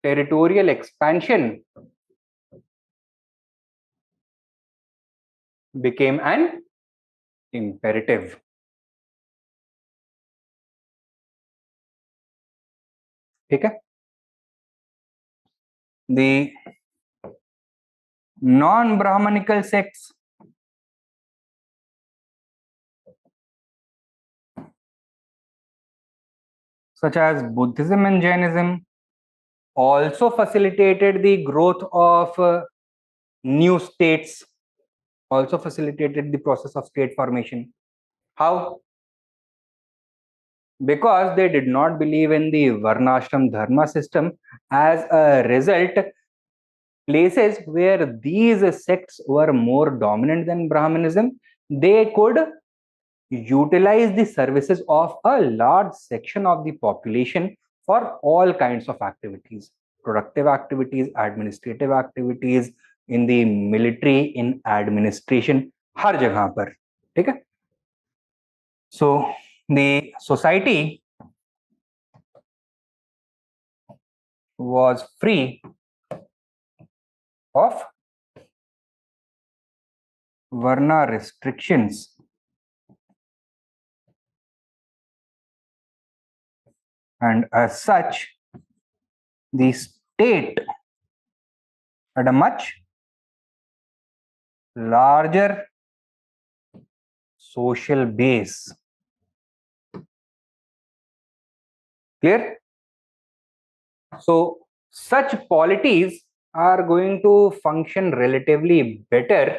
territorial expansion became an imperative. ठीक है, the non-Brahmanical sects such as Buddhism and Jainism also facilitated the growth of New states also facilitated the process of state formation. How? Because they did not believe in the Varnashram Dharma system. As a result, places where these sects were more dominant than Brahmanism, they could utilize the services of a large section of the population for all kinds of activities, productive activities, administrative activities, in the military, in administration, हर जगह पर. ठीक है? So the society was free of Varna restrictions, and as such, the state had a much larger social base. Clear? So such polities are going to function relatively better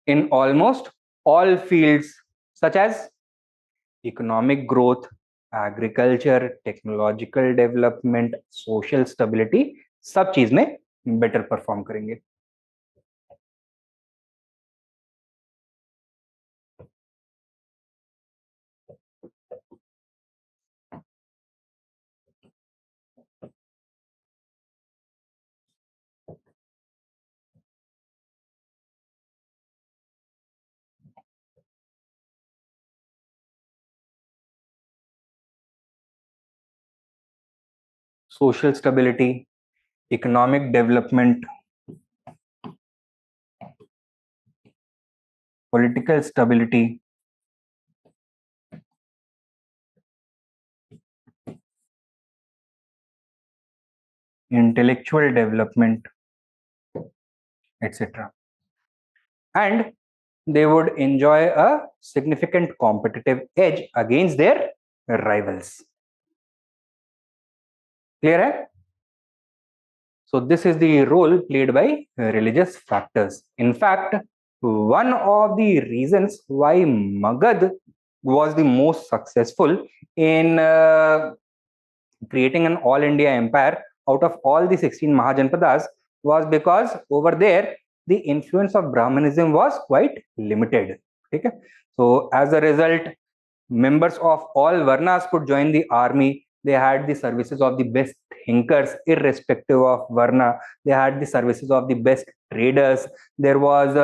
in almost all fields, such as economic growth, agriculture, technological development, social stability. सब चीज में better perform करेंगे. Social stability, economic development, political stability, intellectual development, etc. And they would enjoy a significant competitive edge against their rivals. Clear hai? So this is the role played by religious factors. In fact, one of the reasons why Magad was the most successful in creating an all India empire out of all the 16 Mahajanapadas was because over there the influence of Brahmanism was quite limited. Okay? So as a result, members of all Varnas could join the army. They had the services of the best thinkers, irrespective of Varna. They had the services of the best traders. There was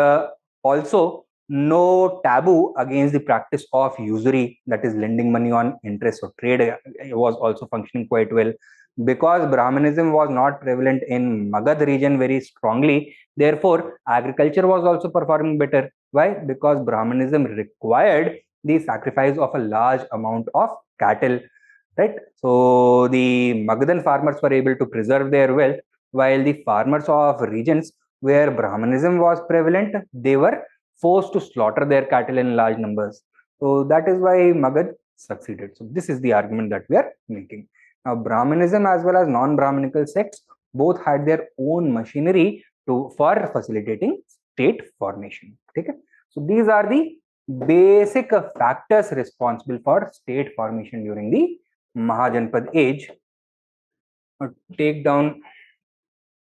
also no taboo against the practice of usury, that is lending money on interest. So trade was also functioning quite well. Because Brahmanism was not prevalent in Magad region very strongly, therefore agriculture was also performing better. Why? Because Brahmanism required the sacrifice of a large amount of cattle, right? So the Magadhan farmers were able to preserve their wealth, while the farmers of regions where Brahmanism was prevalent, they were forced to slaughter their cattle in large numbers. So that is why Magad succeeded. So this is the argument that we are making. Now, Brahmanism as well as non-Brahminical sects both had their own machinery for facilitating state formation. Okay? So these are the basic factors responsible for state formation during the Mahajanapad age. Take down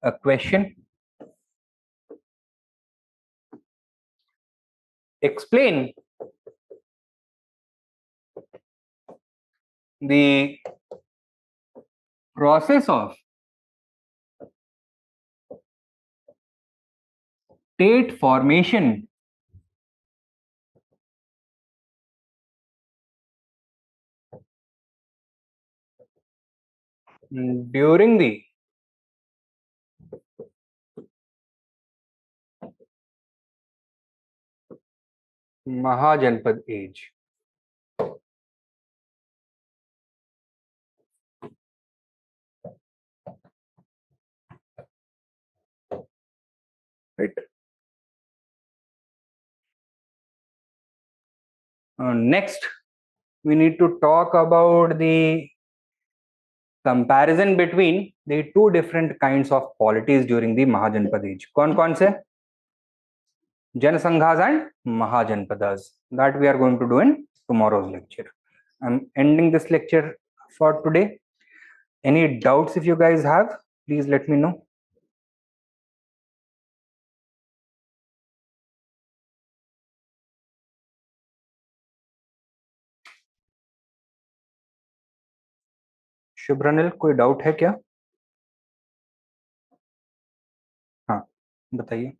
a question. Explain the process of state formation during the Mahajanapad age. Right. Next, we need to talk about the comparison between the two different kinds of polities during the Mahajanapada age. कौन कौन से? Janasanghas and Mahajanapadas. That we are going to do in tomorrow's lecture. I'm ending this lecture for today. Any doubts if you guys have, please let me know. शुभ्रनिल, कोई doubt है क्या? हाँ, बताइए.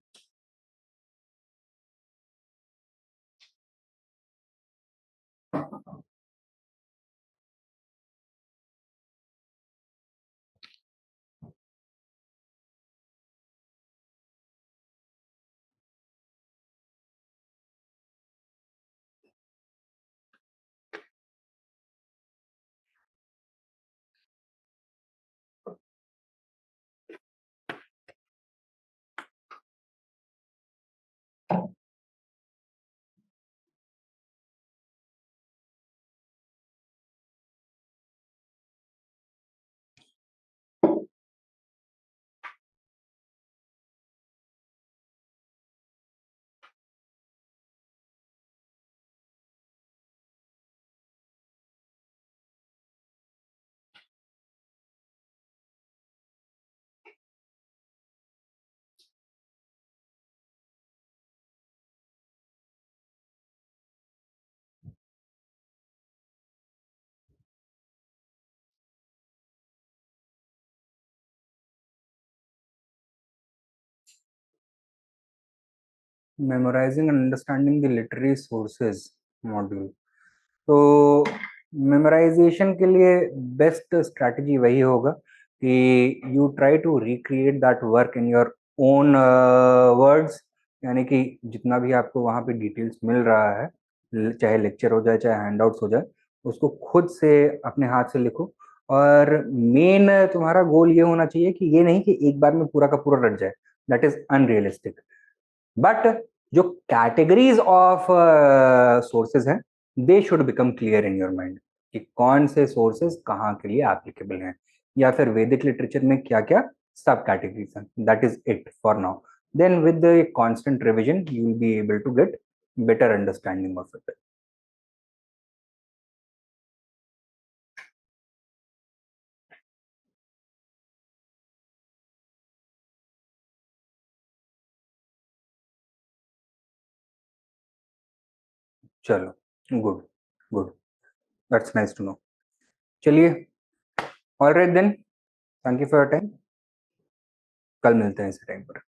Memorizing and understanding the literary sources module. तो memorisation के लिए best strategy वही होगा कि you try to recreate that work in your own words. यानी कि जितना भी आपको वहाँ पे डिटेल्स मिल रहा है, चाहे लेक्चर हो जाए चाहे हैंडआउट्स हो जाए, उसको खुद से अपने हाथ से लिखो. और मेन तुम्हारा गोल ये होना चाहिए कि ये नहीं कि एक बार में पूरा का पूरा रट जाए. That is unrealistic. बट जो कैटेगरीज ऑफ सोर्सेज हैं, they should become clear in your mind कि कौन से सोर्सेज कहाँ के लिए एप्लीकेबल हैं, या फिर वैदिक लिटरेचर में क्या क्या सब कैटेगरीज हैं. That is it for now. Then with the constant revision you will be able to get better understanding of it. चलो, good good, that's nice to know. चलिए, all right then, thank you for your time. कल मिलते हैं इसी time पर.